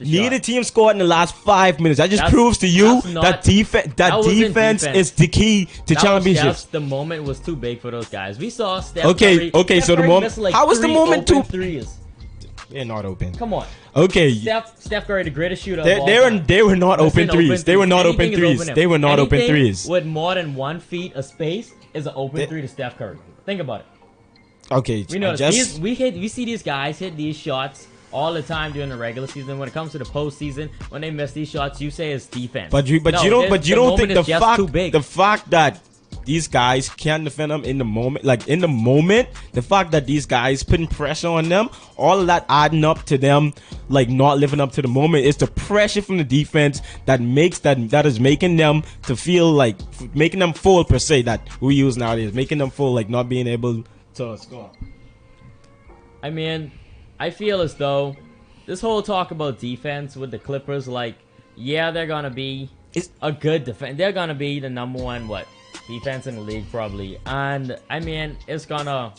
neither team scored in the last 5 minutes. That just proves to you that defense is the key to championships. The moment was too big for those guys. We saw Steph Okay, Curry, so the moment. like How was the moment too? Threes. They're not open. Come on. Okay. Steph Curry, the greatest shooter. They were not open threes. They were not open threes. They were not open threes. With more than 1 feet of space is an open three to Steph Curry. Think about it. Okay. We know we see these guys hit these shots all the time during the regular season. When it comes to the postseason, when they miss these shots, you say it's defense. But you don't think the fact that these guys can't defend them in the moment, the fact that these guys putting pressure on them, all of that adding up to them like not living up to the moment. It's the pressure from the defense that is making them to feel like making them full per se that we use nowadays, making them full like not being able to score. I mean, I feel as though this whole talk about defense with the Clippers, like, yeah, they're gonna be a good defense. They're gonna be the number one defense in the league probably, and I mean it's gonna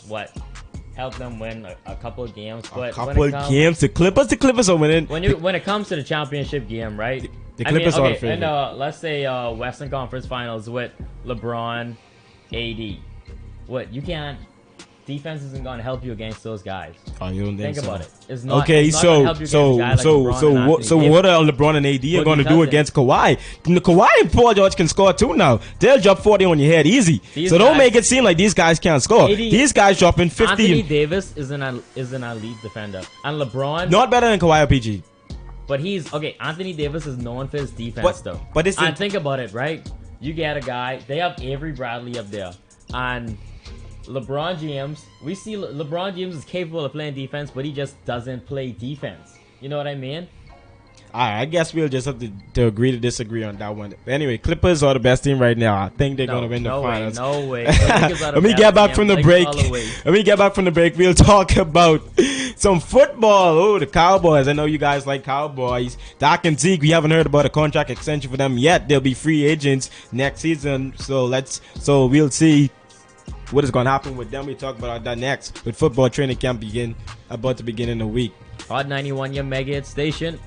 help them win a couple of games. But the Clippers are winning. When it comes to the championship game, right? The Clippers are the favorite. And let's say Western Conference Finals with LeBron, AD. You can't. Defense isn't going to help you against those guys. Oh, you don't think so? about it. It's not. Okay, it's not so what are LeBron and AD going to do against Kawhi? Kawhi and Paul George can score too now. They'll drop 40 on your head easy. Don't make it seem like these guys can't score. These guys dropping 50. Anthony Davis is an elite defender, and LeBron not better than Kawhi or PG. But Anthony Davis is known for his defense though. But think about it, right? You get a guy. They have Avery Bradley up there, and LeBron James, we see LeBron James is capable of playing defense, but he just doesn't play defense. You know what I mean? Alright, I guess we'll just have to agree to disagree on that one. Anyway, Clippers are the best team right now. I think they're going to win the finals. No way. Let me get back from the break. We'll talk about some football. Oh, the Cowboys. I know you guys like Cowboys. Doc and Zeke, we haven't heard about a contract extension for them yet. They'll be free agents next season. So we'll see what is going to happen with them. We talk about that next. With football training camp about to begin in a week. Hot 91, your mega hit station.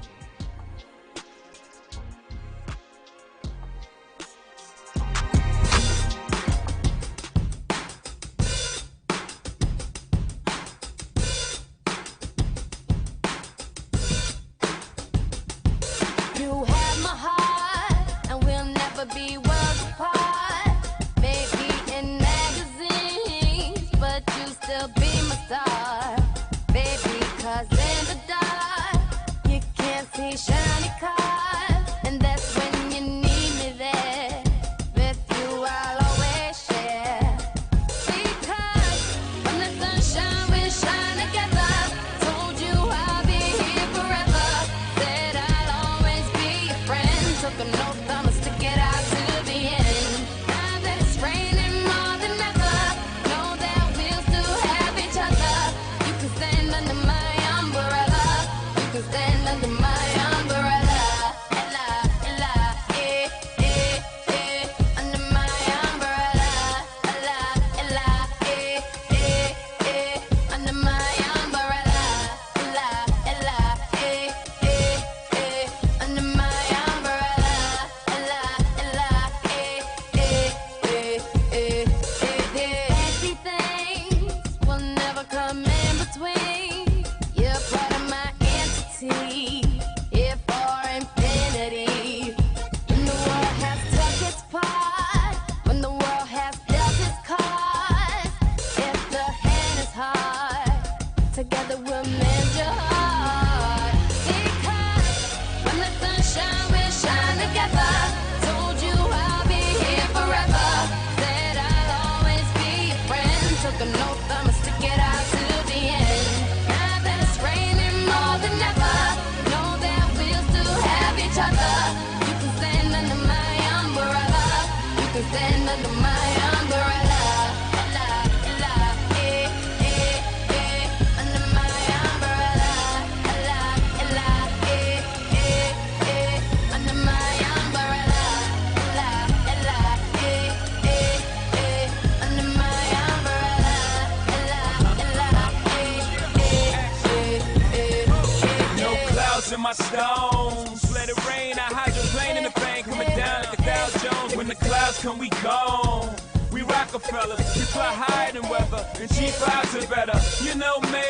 my stones. Let it rain, I hydroplane in the bank, coming down like a Dow Jones. When the clouds come, we gone. We Rockefellers, we fly higher than weather, and cheap vibes are better. You know me,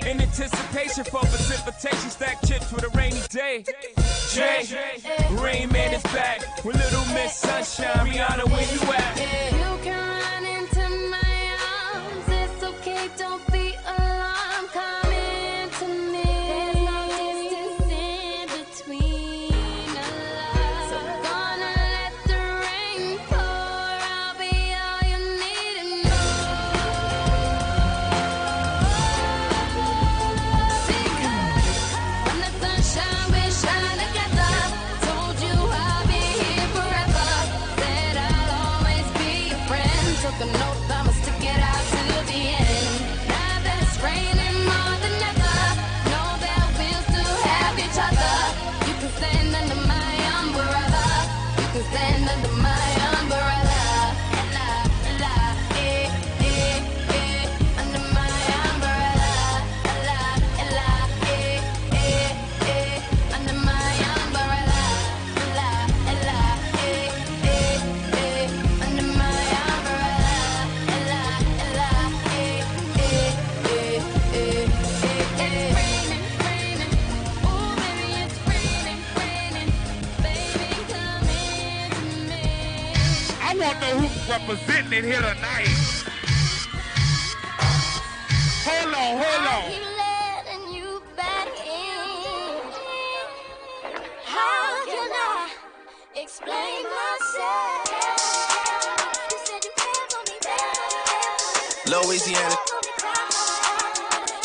in anticipation for precipitation, stack chips with a rainy day. Jay, Rain Man is back with Little Miss Sunshine. Rihanna, where you at? You can run into my arms. It's okay, don't be alarmed. Come into me. There's no distance in between us. So gonna let the rain pour. I'll be all you need and more. Because when the sunshine, we shine together. Told you I'll be here forever. Said I'll always be your friend. Took a note, I'ma stick it out till the end. Now that it's raining more than ever, know that we'll still have each other. You can stand under my umbrella. You can stand under my umbrella. La, la, under my umbrella. La, la, under my umbrella. La, la, under my umbrella. La, la, it's raining, raining. Oh, baby, it's raining, raining. Baby, come into me. I want to know who's representing it here tonight. Hold on, hold on. Keep letting you back in. How can I explain myself? You said you care for me, Louisiana,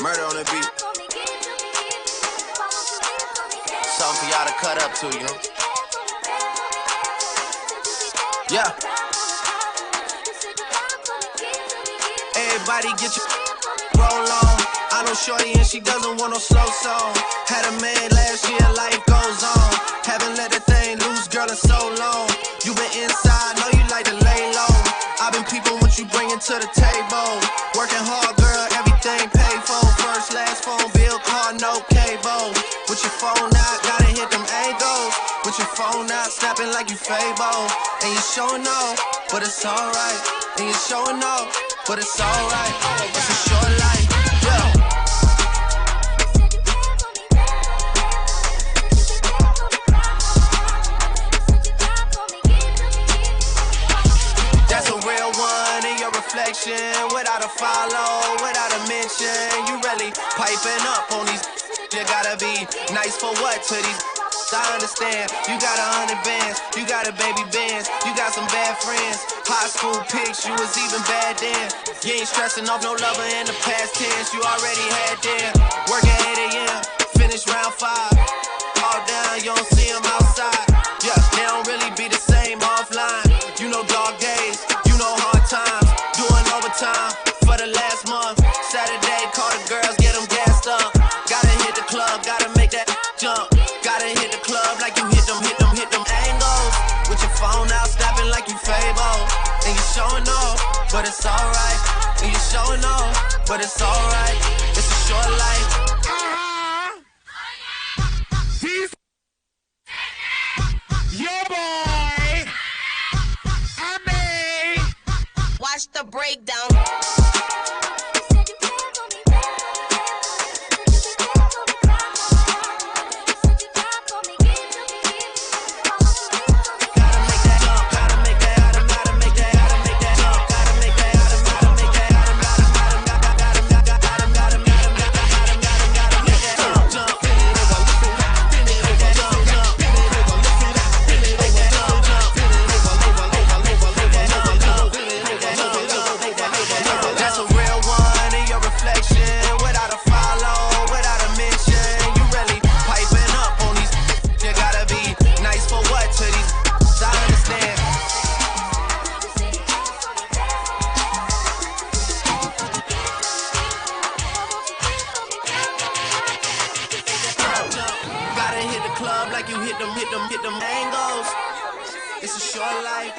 murder on the beat. Something for y'all to cut up to, you know? Yeah. Everybody get your roll on. I know shorty and she doesn't want no slow song. Had a man last year, life goes on. Haven't let the thing loose, girl, in so long. You been inside, know you like to lay low. I've been peeping what you bringing to the table. Working hard, girl, everything paid for. First, last phone bill, car, no cable. With your phone out, gotta hit them angles. With your phone out, snapping like you Fable. And you showing off, but it's alright. And you showing off, but it's alright. It's a short life, yeah. That's a real one in your reflection. Without a follow, without a mention. You really piping up on these. You gotta be nice for what to these. I understand. You got 100 bands, you got a baby Benz, you got some bad friends. High school pics, you was even bad then. You ain't stressing off no lover in the past tense. You already had them. Work at 8 a.m., finish round 5. All down, you don't see them outside. Yeah, they don't really be the same offline. You know dog days, you know hard times. Doing overtime for the last month. Saturday, call the girls, get them gassed up. Gotta hit the club, gotta make that jump. Gotta hit the club like you hit them angles. With your phone out, snapping like you Fable. And you showing off, but it's alright. And you showing off, but it's alright. It's a short life. Your boy, I mean. Watch the breakdown. Hit them angles. It's a short life.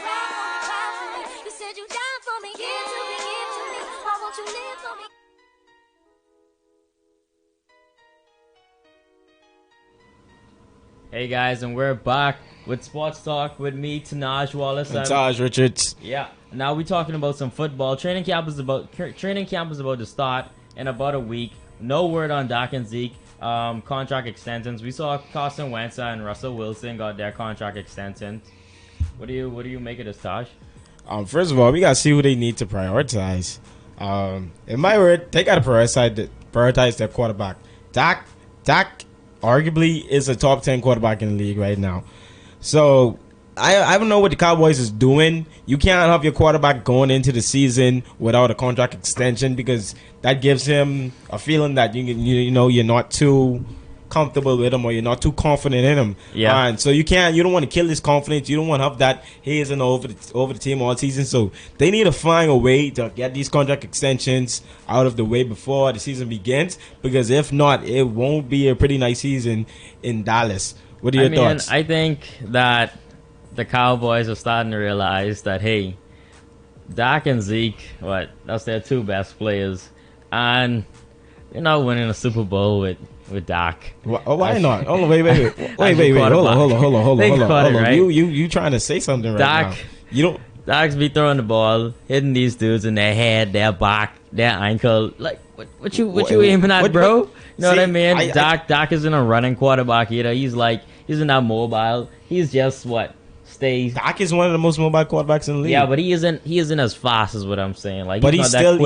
You said you down for me, give to me, give to me. Why won't you live for me? Hey guys, and we're back with Sports Talk with me, Tanaj Wallace. And Taj Richards. Yeah. Now we're talking about some football. Training camp is about to start in about a week. No word on Dak and Zeke contract extensions. We saw Carson Wentz and Russell Wilson got their contract extensions. What do you make of this, Taj? First of all, we gotta see who they need to prioritize. In my word, they gotta prioritize their quarterback. Dak arguably is a top 10 quarterback in the league right now. So I don't know what the Cowboys is doing. You can't have your quarterback going into the season without a contract extension because that gives him a feeling that you're not too comfortable with him or you're not too confident in him. Yeah. And so you don't want to kill his confidence. You don't want to have that he isn't over the team all season. So they need to find a way to get these contract extensions out of the way before the season begins, because if not, it won't be a pretty nice season in Dallas. What are your thoughts? I think that the Cowboys are starting to realize that, hey, Dak and Zeke, that's their two best players, and you're not winning a Super Bowl with Dak. Why not? Oh, wait. Hold on. Right? You trying to say something right now? You don't. Dak's be throwing the ball, hitting these dudes in their head, their back, their ankle. Like, what you aiming at, bro? You know what I mean? Dak isn't a running quarterback either. He's not mobile. He's just stays. Dak is one of the most mobile quarterbacks in the league. Yeah, but he isn't as fast as what I'm saying. Like, but he still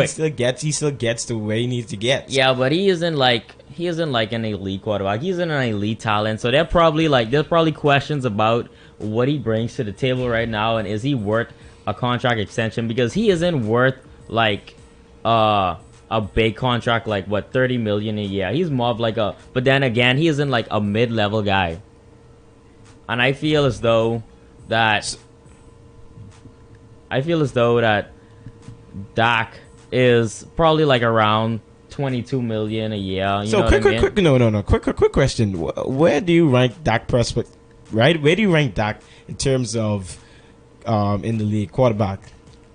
gets the way he needs to get. Yeah, but he isn't like an elite quarterback. He's an elite talent. So there's probably questions about what he brings to the table right now, and is he worth a contract extension, because he isn't worth like a big contract like $30 million a year. He's more of but then again, he isn't like a mid-level guy. And I feel as though that Dak is probably like around $22 million a year. Quick question. Where do you rank Dak Prescott? Right? Where do you rank Dak in terms of in the league quarterback?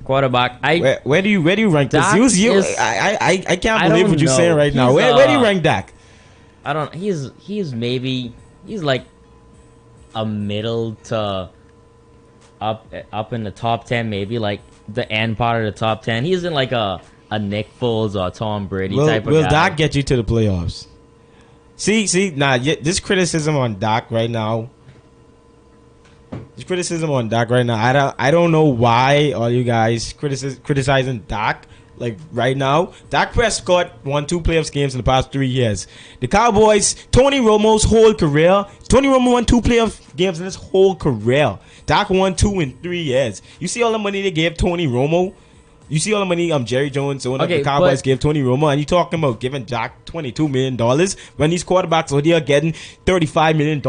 Where do you rank this? I can't believe what you're saying right now. Where do you rank Dak? I don't. He's like a middle to up in the top 10, maybe like the end part of the top 10. He isn't like a Nick Foles or Tom Brady type of guy. Will Dak get you to the playoffs? See, this criticism on Dak right now. I don't know why all you guys criticizing Dak like right now. Dak Prescott won 2 playoffs games in the past 3 years. The Cowboys, Tony Romo's whole career, Tony Romo won 2 playoff games in his whole career. Dak won 2 in 3 years. You see all the money they gave Tony Romo? You see all the money Jerry Jones, one of the Cowboys, gave Tony Romo, and you talking about giving Dak $22 million when these quarterbacks are there getting $35 million.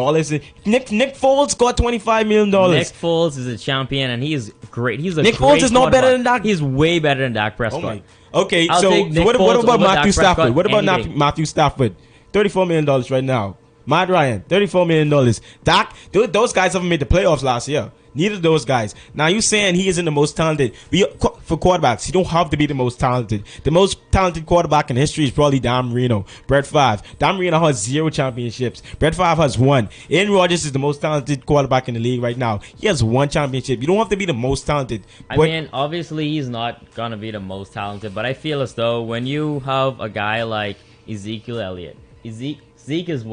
Nick Foles got $25 million. Nick Foles is a champion, and he is great. Nick Foles is not better than Dak. He's way better than Dak Prescott. Okay, so what about Matthew Stafford? What about Matthew Stafford? $34 million right now. Matt Ryan, $34 million. Dak, those guys haven't made the playoffs last year. Neither of those guys. Now, you saying he isn't the most talented. For quarterbacks, you don't have to be the most talented. The most talented quarterback in history is probably Dan Marino. Brett Favre. Dan Marino has 0 championships. Brett Favre has 1. Aaron Rodgers is the most talented quarterback in the league right now. He has 1 championship. You don't have to be the most talented. I mean, obviously, he's not going to be the most talented, but I feel as though when you have a guy like Ezekiel Elliott, Zeke is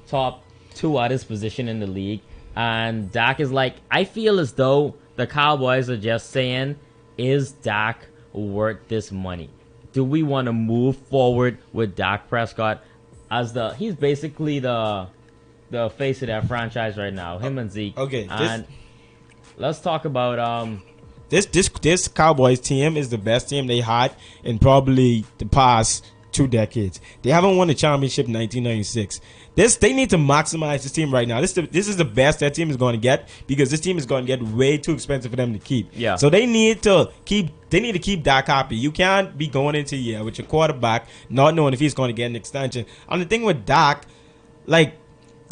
top 2 at his position in the league. And Dak is I feel as though the Cowboys are just saying, is Dak worth this money? Do we want to move forward with Dak Prescott as he's basically the face of that franchise right now, him and Zeke. Okay. And let's talk about this Cowboys team is the best team they had in probably the past 2 decades. They haven't won a championship in 1996. They need to maximize this team right now. This is the best that team is going to get, because this team is going to get way too expensive for them to keep. Yeah. So they need to keep Dak happy. You can't be going into a year with your quarterback not knowing if he's going to get an extension. And the thing with Dak,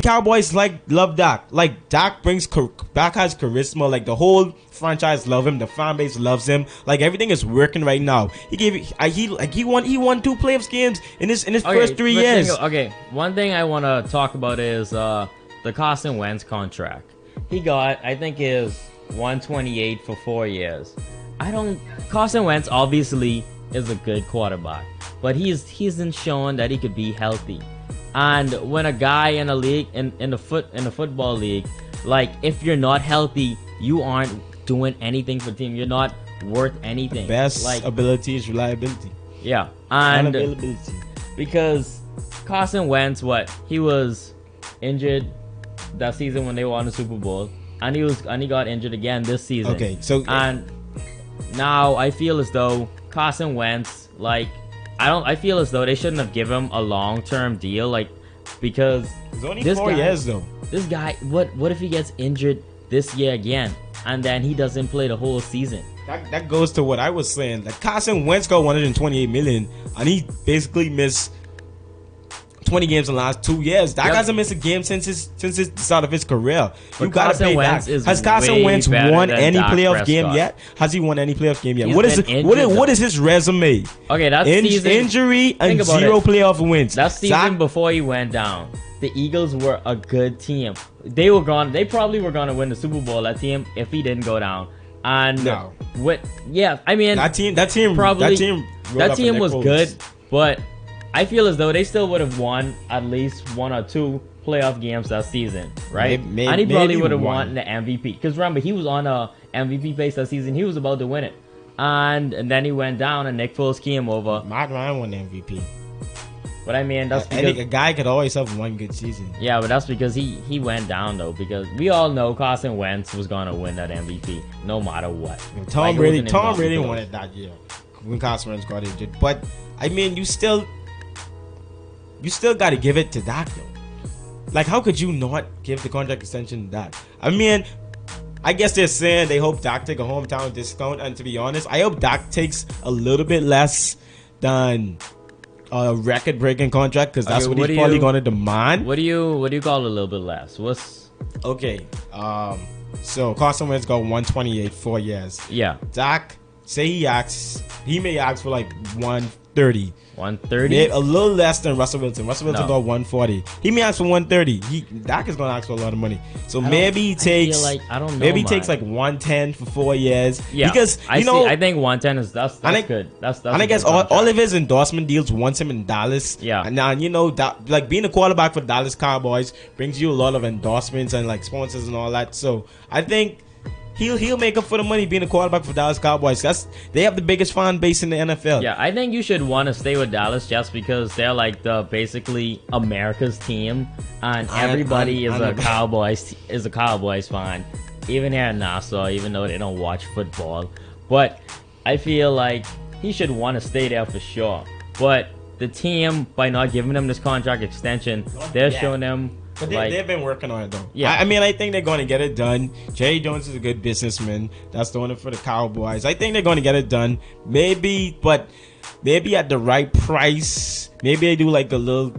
Cowboys love Dak. Dak has charisma. The whole franchise love him. The fan base loves him. Everything is working right now. He won 2 playoffs games in his first 3 years. One thing I want to talk about is the the Carson Wentz contract. He got, I think, is $128 for 4 years. Carson Wentz obviously is a good quarterback, but he's been shown that he could be healthy. And when a guy in a league in the football league, like, if you're not healthy, you aren't doing anything for the team. You're not worth anything. Best like, ability is reliability. Yeah, and availability. Because Carson Wentz, he was injured that season when they won the Super Bowl, and he got injured again this season. Okay, so and now I feel as though Carson Wentz, I feel as though they shouldn't have given him a long-term deal, because it's only 4 years though. This guy, what if he gets injured this year again, and then he doesn't play the whole season? That goes to what I was saying. Like, Carson Wentz got $128 million, and he basically missed 20 games in the last 2 years. Dak hasn't missed a game since the start of his career. You gotta pay Dak. Has Carson Wentz won any playoff game yet? Has he won any playoff game yet? What is his resume? Okay, that's season, injury and 0 playoff wins. That season before he went down, the Eagles were a good team. They probably were gonna win the Super Bowl, that team, if he didn't go down. And no. I mean, that team was good, but I feel as though they still would have won at least 1 or 2 playoff games that season, right? And he probably would have won the MVP. Because remember, he was on a MVP pace that season. He was about to win it, and then he went down, and Nick Foles came over. Matt Ryan won the MVP. But I mean, that's because a guy could always have one good season. Yeah, but that's because he went down though. Because we all know Carson Wentz was gonna win that MVP no matter what. Tom Brady won it that year when Carson Wentz got injured. But I mean, you still got to give it to Dak though. Like, how could you not give the contract extension to Dak? I mean, I guess they're saying they hope Dak take a hometown discount, and to be honest, I hope Dak takes a little bit less than a record-breaking contract, because that's what he's probably going to demand. What do you call a little bit less? Okay? So Carson Wentz got 128 4 years. Yeah. Dak, say he may ask for like 130. 130? A little less than Russell Wilson. Russell Wilson got 140. He may ask for 130. Dak is going to ask for a lot of money. So maybe he takes like 110 for 4 years. Yeah, because I think 110 is that's good. That's and I guess all of his endorsement deals wants him in Dallas. Yeah. And now that, like, being a quarterback for the Dallas Cowboys brings you a lot of endorsements and like sponsors and all that. So I think He'll make up for the money being a quarterback for Dallas Cowboys. They have the biggest fan base in the NFL. Yeah, I think you should want to stay with Dallas just because they're like basically America's team, and everybody is a Cowboys fan, even here in Nassau, even though they don't watch football. But I feel like he should want to stay there for sure. But the team, by not giving him this contract extension, they're showing them. But they've been working on it though. Yeah, I mean, I think they're going to get it done. Jerry Jones is a good businessman. That's doing it for the Cowboys. I think they're going to get it done. Maybe at the right price. Maybe they do like a little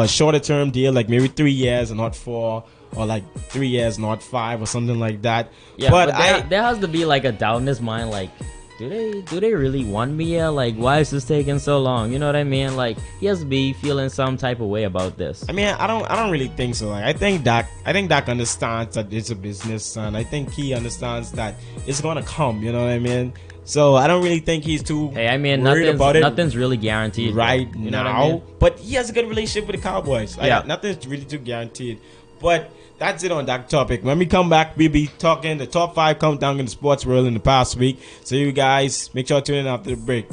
shorter term deal, like maybe 3 years and not 4, or like 3 years, not 5, or something like that. Yeah, but there has to be like a doubt in his mind, like, do they really want me here? Like, why is this taking so long? You know what I mean? Like, he has to be feeling some type of way about this. I mean, I don't really think so. Like, I think Dak understands that it's a business, son. I think he understands that it's gonna come. You know what I mean? So I don't really think he's too worried about it. Nothing's really guaranteed right now. I mean? But he has a good relationship with the Cowboys. Nothing's really too guaranteed. But that's it on that topic. When we come back, we'll be talking the top 5 countdown in the sports world in the past week. So you guys, make sure to tune in after the break.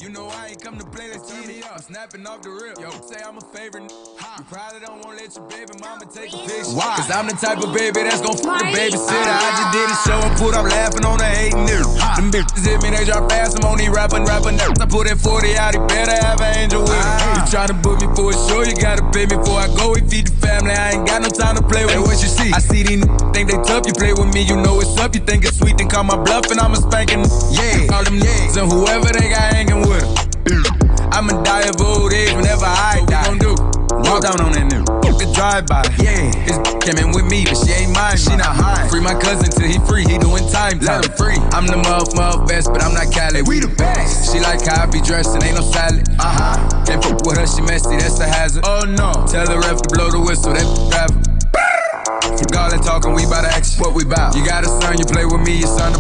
You know I ain't come to play, let's turn me up. Snapping off the rip. Yo, say I'm a favorite. You probably don't want to let your baby mama take a picture. Why? Cause I'm the type of baby that's gon' fuck the babysitter. I just did a show and put up laughing on the hating nigga. Them bitches hit me, they drop fast. I'm on these rapping nerds. I put that 40 out, he better have an angel with him. You tryna book me for a show, you gotta pay me before I go. We feed the family, I ain't got no time to play with. Hey, what you see? I see these think they tough. You play with me, you know it's up. You think it's sweet, then call my bluff and I'm a spanking. Yeah, all them niggas and whoever they got hanging with them. I'ma die of old age whenever I die. What we gon' do? Walk down on that nigga. The drive-by. Yeah, his came in with me, but she ain't mine. She not high. Free my cousin till he free. He doing time. Let him free. I'm the muff best, but I'm not Cali. We the best. she like how I be dressed and ain't no salad. Can't fuck with her, she messy, that's a hazard. Oh no, tell the ref to blow the whistle, that driver. Fuck all that talking, we bout to action. What we bout? You got a son, you play with me, your son.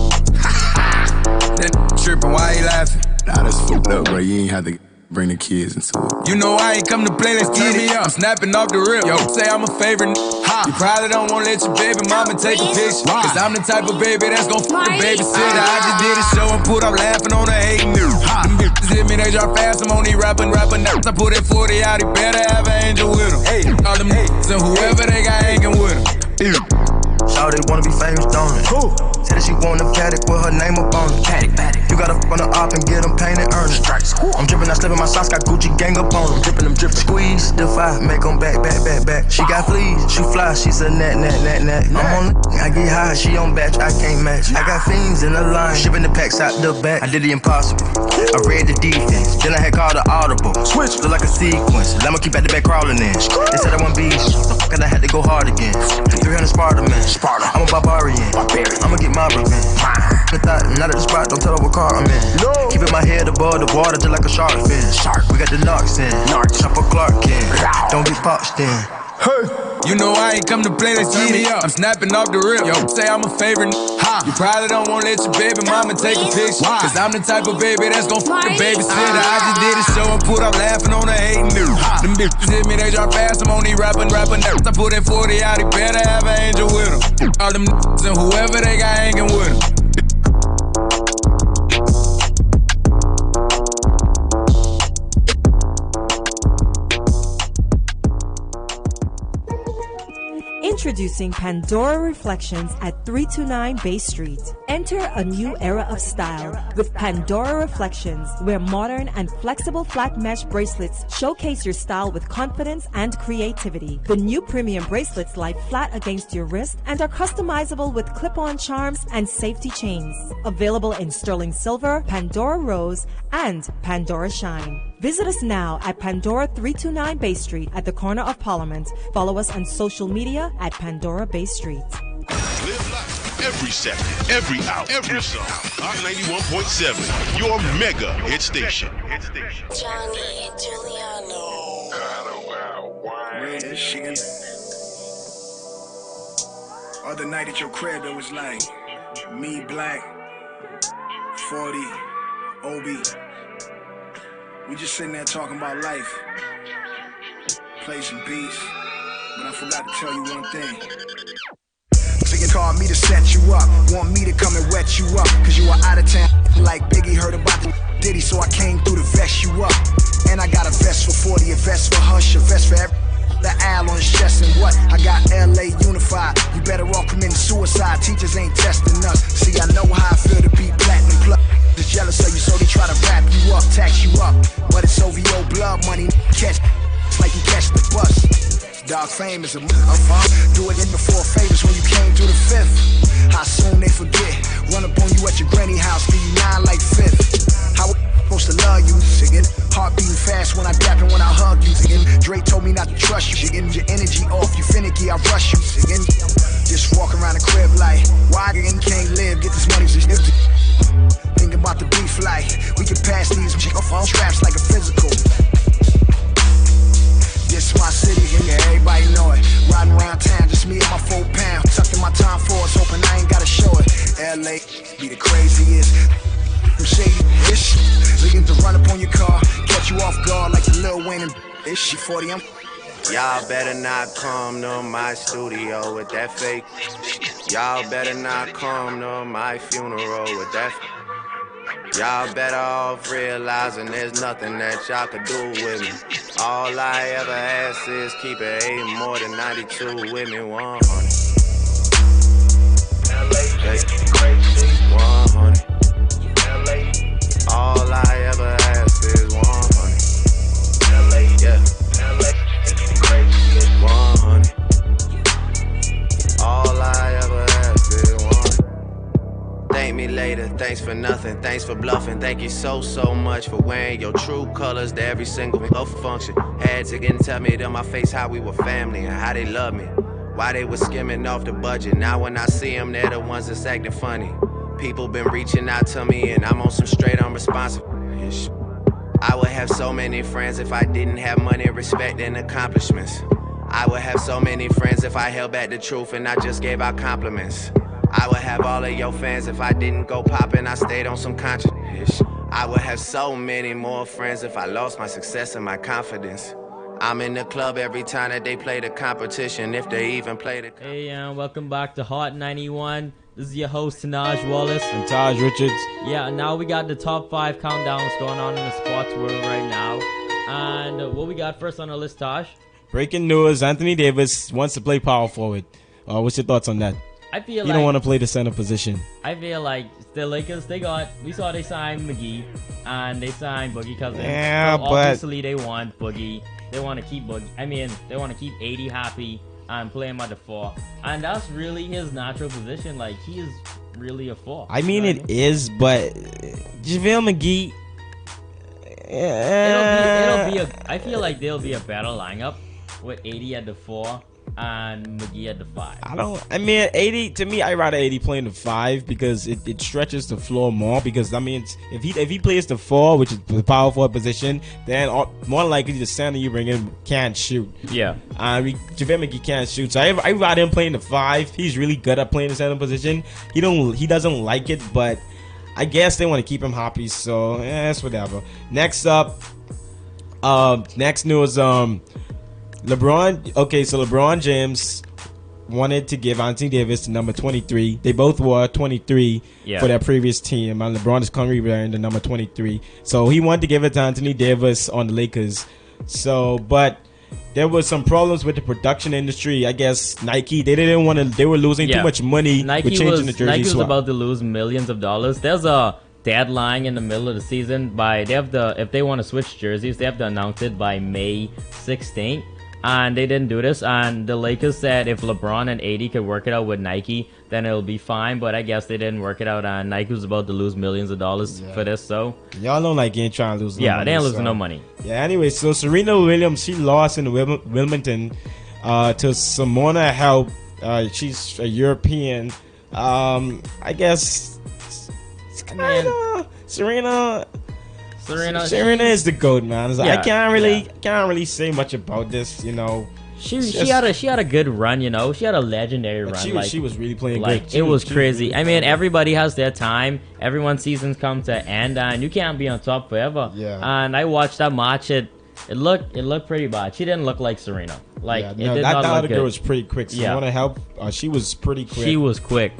That trippin', why he laughing? Nah, that's fucked up, bro. You ain't have to bring the kids into it. You know I ain't come to play, let's get it. I'm snapping off the rip. Yo, say I'm a favorite. You probably don't wanna let your baby mama take a picture. Cause I'm the type of baby that's gon' fuck the babysitter. I just did a show and put up laughing on the hating. Them bitches hit me, they drop fast. I'm on these rapping now. I put that 40 out, he better have an angel with him. Hey, all them haters and whoever they got hanging with him. Shawty wanna be famous, don't it? Who? Said that she want a caddick with her name up on it. Caddick. You gotta f on the op and get them painted, earn it. I'm drippin', I slip in my socks, got Gucci gang up on them. Drippin'. Squeeze, defy, make them back. She got fleas, she fly, she's a net. I'm on I get high, she on batch, I can't match. I got fiends in the line, shipping the packs out the back. I did the impossible, I read the defense. Then I had called the audible. Switch, look like a sequence. I'ma keep at the back crawling in. They said I want beast, the fuck I had to go hard again. 300 Sparta, man. I'm a barbarian. I'ma get my revenge. Not at the spot, don't tell her what car I'm in. No. Keeping my head above the water just like a shark fin. We got the narcs in. Chopper Clark in. Don't get popped in. Hey. You know I ain't come to play, let's get it. I'm snapping off the rip. Yo, say I'm a favorite. You probably don't wanna let your baby mama take a picture. Cause I'm the type of baby that's gon' fuck the babysitter. I just did a show and put up laughing on the hating dude. Them bitches hit me, they drop fast. I'm on these rapping now. I put that 40 out, he better have an angel with him. All them and whoever they got hanging with him. Introducing Pandora Reflections at 329 Bay Street. Enter a new era of style with Pandora Reflections, where modern and flexible flat mesh bracelets showcase your style with confidence and creativity. The new premium bracelets lie flat against your wrist and are customizable with clip-on charms and safety chains. Available in sterling silver, Pandora Rose, and Pandora Shine. Visit us now at Pandora 329 Bay Street at the corner of Parliament. Follow us on social media at Pandora Bay Street. Live life every second, every hour, every song. Hot 91.7, your mega hit station. Johnny and Giuliano. Other night at your crib, it was like me, Black, 40, Obi. We just sitting there talking about life. Play some beats, but I forgot to tell you one thing. Nigga called me to set you up, want me to come and wet you up. Cause you were out of town, like Biggie heard about the Diddy, so I came through to vest you up. And I got a vest for 40, a vest for Hush, a vest for every the owl on his chest. And what? I got LA unified. You better off committing suicide. Teachers ain't testing us. See, I know how I feel to be platinum plus. Just jealous of you, so they try to wrap you up, tax you up. But it's OVO blood money, catch like you catch the bus. Dog fame is a do it in before favors when you came through the fifth. How soon they forget? Run up on you at your granny house, give you 9 like fifth. How supposed to love you, singing. Heart beating fast when I dap and when I hug you, singing. Dre told me not to trust you, singing. Your energy off, you finicky, I rush you, singing. Just walk around the crib like, why again can't live? Get this money, just thinking about the beef like, we can pass these straps like a physical. This my city, yeah, everybody know it. Riding around town, just me and my 4 pound. Tucked in my time force, hoping I ain't gotta show it. LA be the craziest. I'm shady-ish. Looking to run up on your car, catch you off guard like the Lil Wayne and ish. 40, I'm. Y'all better not come to my studio with that fake. Y'all better not come to my funeral with that. Y'all better off realizing there's nothing that y'all could do with me. All I ever ask is keep it 8 more than 92 with me 100. Hey, 100. All I ever ask is 100. Yeah. 100. All I ever ask is 100. Thank me later, thanks for nothing, thanks for bluffing. Thank you so much for wearing your true colors to every single function. Had to get and tell me to my face how we were family and how they love me. Why they was skimming off the budget. Now when I see them, they're the ones that's acting funny. People been reaching out to me and I'm on some straight unresponsive. Ish. I would have so many friends if I didn't have money, respect, and accomplishments. I would have so many friends if I held back the truth and I just gave out compliments. I would have all of your fans if I didn't go poppin', I stayed on some conscious. I would have so many more friends if I lost my success and my confidence. I'm in the club every time that they play the competition, if they even play the... Hey, welcome back to Hot 91. This is your host, Tanaj Wallace. And Taj Richards. Yeah, now we got the top 5 countdowns going on in the sports world right now. And what we got first on the list, Taj? Breaking news, Anthony Davis wants to play power forward. What's your thoughts on that? I feel you don't want to play the center position. I feel like the Lakers, we saw they signed McGee and they signed Boogie Cousins. Yeah, so but obviously they want Boogie. They want to keep Boogie. I mean, they want to keep 80 happy and play him at the 4. And that's really his natural position. Like, he is really a 4. I mean, it is, but JaVale McGee. It'll be I feel like there'll be a better lineup with 80 at the 4 and McGee at the 5. I mean, 80 to me, I'd rather 80 playing the 5 because it stretches the floor more. Because I mean, if he plays the 4, which is the power forward position, then more likely the center you bring in can't shoot. Yeah. JaVale McGee can't shoot, so I'd rather him playing the 5. He's really good at playing the center position. He doesn't like it, but I guess they want to keep him happy, so it's whatever. Next up, next news, LeBron. Okay, so LeBron James wanted to give Anthony Davis the number 23. They both wore 23 for their previous team, and LeBron is currently wearing the number 23. So he wanted to give it to Anthony Davis on the Lakers. So, but there was some problems with the production industry. I guess Nike, they didn't want to. They were losing too much money with changing the jersey Nike was swap. about to lose millions of dollars. There's a deadline in the middle of the season. If they want to switch jerseys, they have to announce it by May 16th. And they didn't do this, and the Lakers said if LeBron and AD could work it out with Nike, then it'll be fine. But I guess they didn't work it out, and Nike was about to lose millions of dollars for this. So y'all know Nike ain't trying to lose. They ain't losing no money. Yeah. Anyway, so Serena Williams, she lost in Wilmington to Simona Halep. She's a European. I guess. Serena is the GOAT, man. I can't really say much about this, you know. She had a good run, you know. She had a legendary run. She was really playing good. It was crazy. I mean, everybody has their time. Everyone's seasons come to end, and you can't be on top forever. Yeah. And I watched that match. It looked pretty bad. She didn't look like Serena. Like that other girl was pretty quick. Simona Halep, she was pretty quick. She was quick.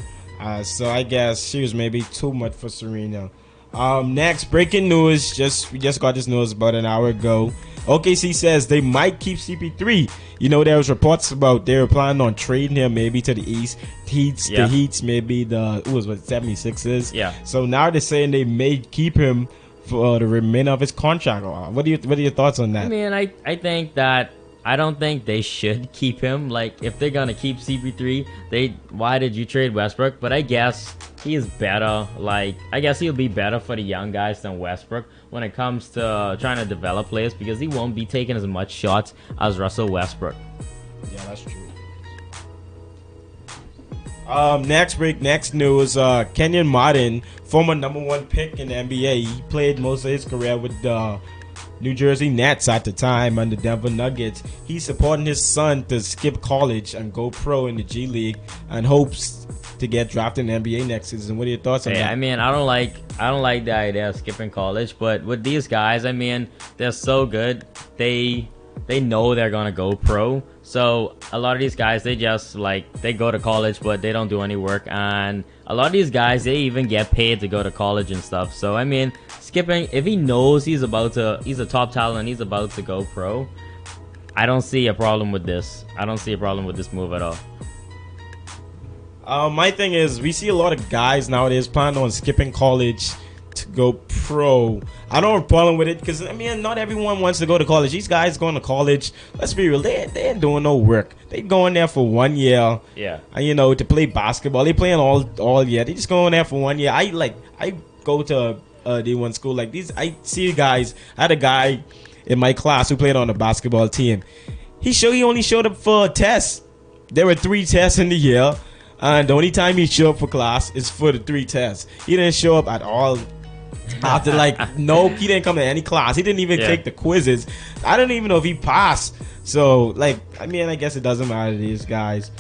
So I guess she was maybe too much for Serena. Next, breaking news. We just got this news about an hour ago. OKC says they might keep CP3. You know, there was reports about they were planning on trading him maybe to the East. The Heats, maybe the 76ers. Yeah. So now they're saying they may keep him for the remainder of his contract. What are your thoughts on that? I mean, I don't think they should keep him. Like, if they're gonna keep CP3, why did you trade Westbrook? But I guess he is better. Like, I guess he'll be better for the young guys than Westbrook when it comes to trying to develop players, because he won't be taking as much shots as Russell Westbrook. Yeah, that's true. Next news, Kenyon Martin, former #1 pick in the NBA. He played most of his career with the New Jersey Nets at the time and the Denver Nuggets. He's supporting his son to skip college and go pro in the G League and hopes to get drafted in the NBA next season. What are your thoughts on that? I mean, I don't like the idea of skipping college, but with these guys, I mean, they're so good. They know they're gonna go pro. So a lot of these guys, they just they go to college, but they don't do any work. And a lot of these guys, they even get paid to go to college and stuff. So I mean, skipping, if he knows he's a top talent, he's about to go pro, I don't see a problem with this. I don't see a problem with this move at all. My thing is, we see a lot of guys nowadays planning on skipping college to go pro. I don't have a problem with it because, I mean, not everyone wants to go to college. These guys going to college, let's be real, they ain't doing no work. They going there for 1 year. Yeah. And, you know, to play basketball. They playing all year. They just going there for 1 year. I go to D1 school like these. I see guys. I had a guy in my class who played on the basketball team. He only showed up for a test. There were 3 tests in the year. And the only time he showed up for class is for the 3 tests. He didn't show up at all After no, he didn't come to any class. He didn't even take the quizzes. I don't even know if he passed. So I guess it doesn't matter to these guys.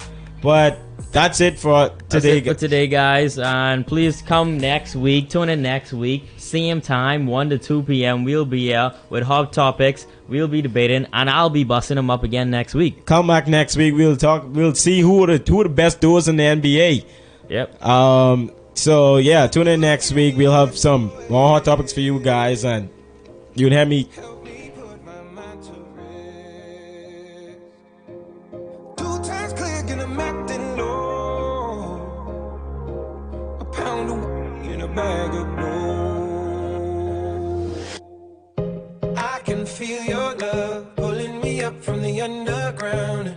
But that's it for today. Guys. And please come next week. Tune in next week. Same time, 1 to 2 p.m. We'll be here with hot topics. We'll be debating, and I'll be busting them up again next week. Come back next week. We'll talk. We'll see who are the best doers in the NBA. Yep. So yeah, tune in next week. We'll have some more hot topics for you guys, and you'll hear me. I can feel your love pulling me up from the underground.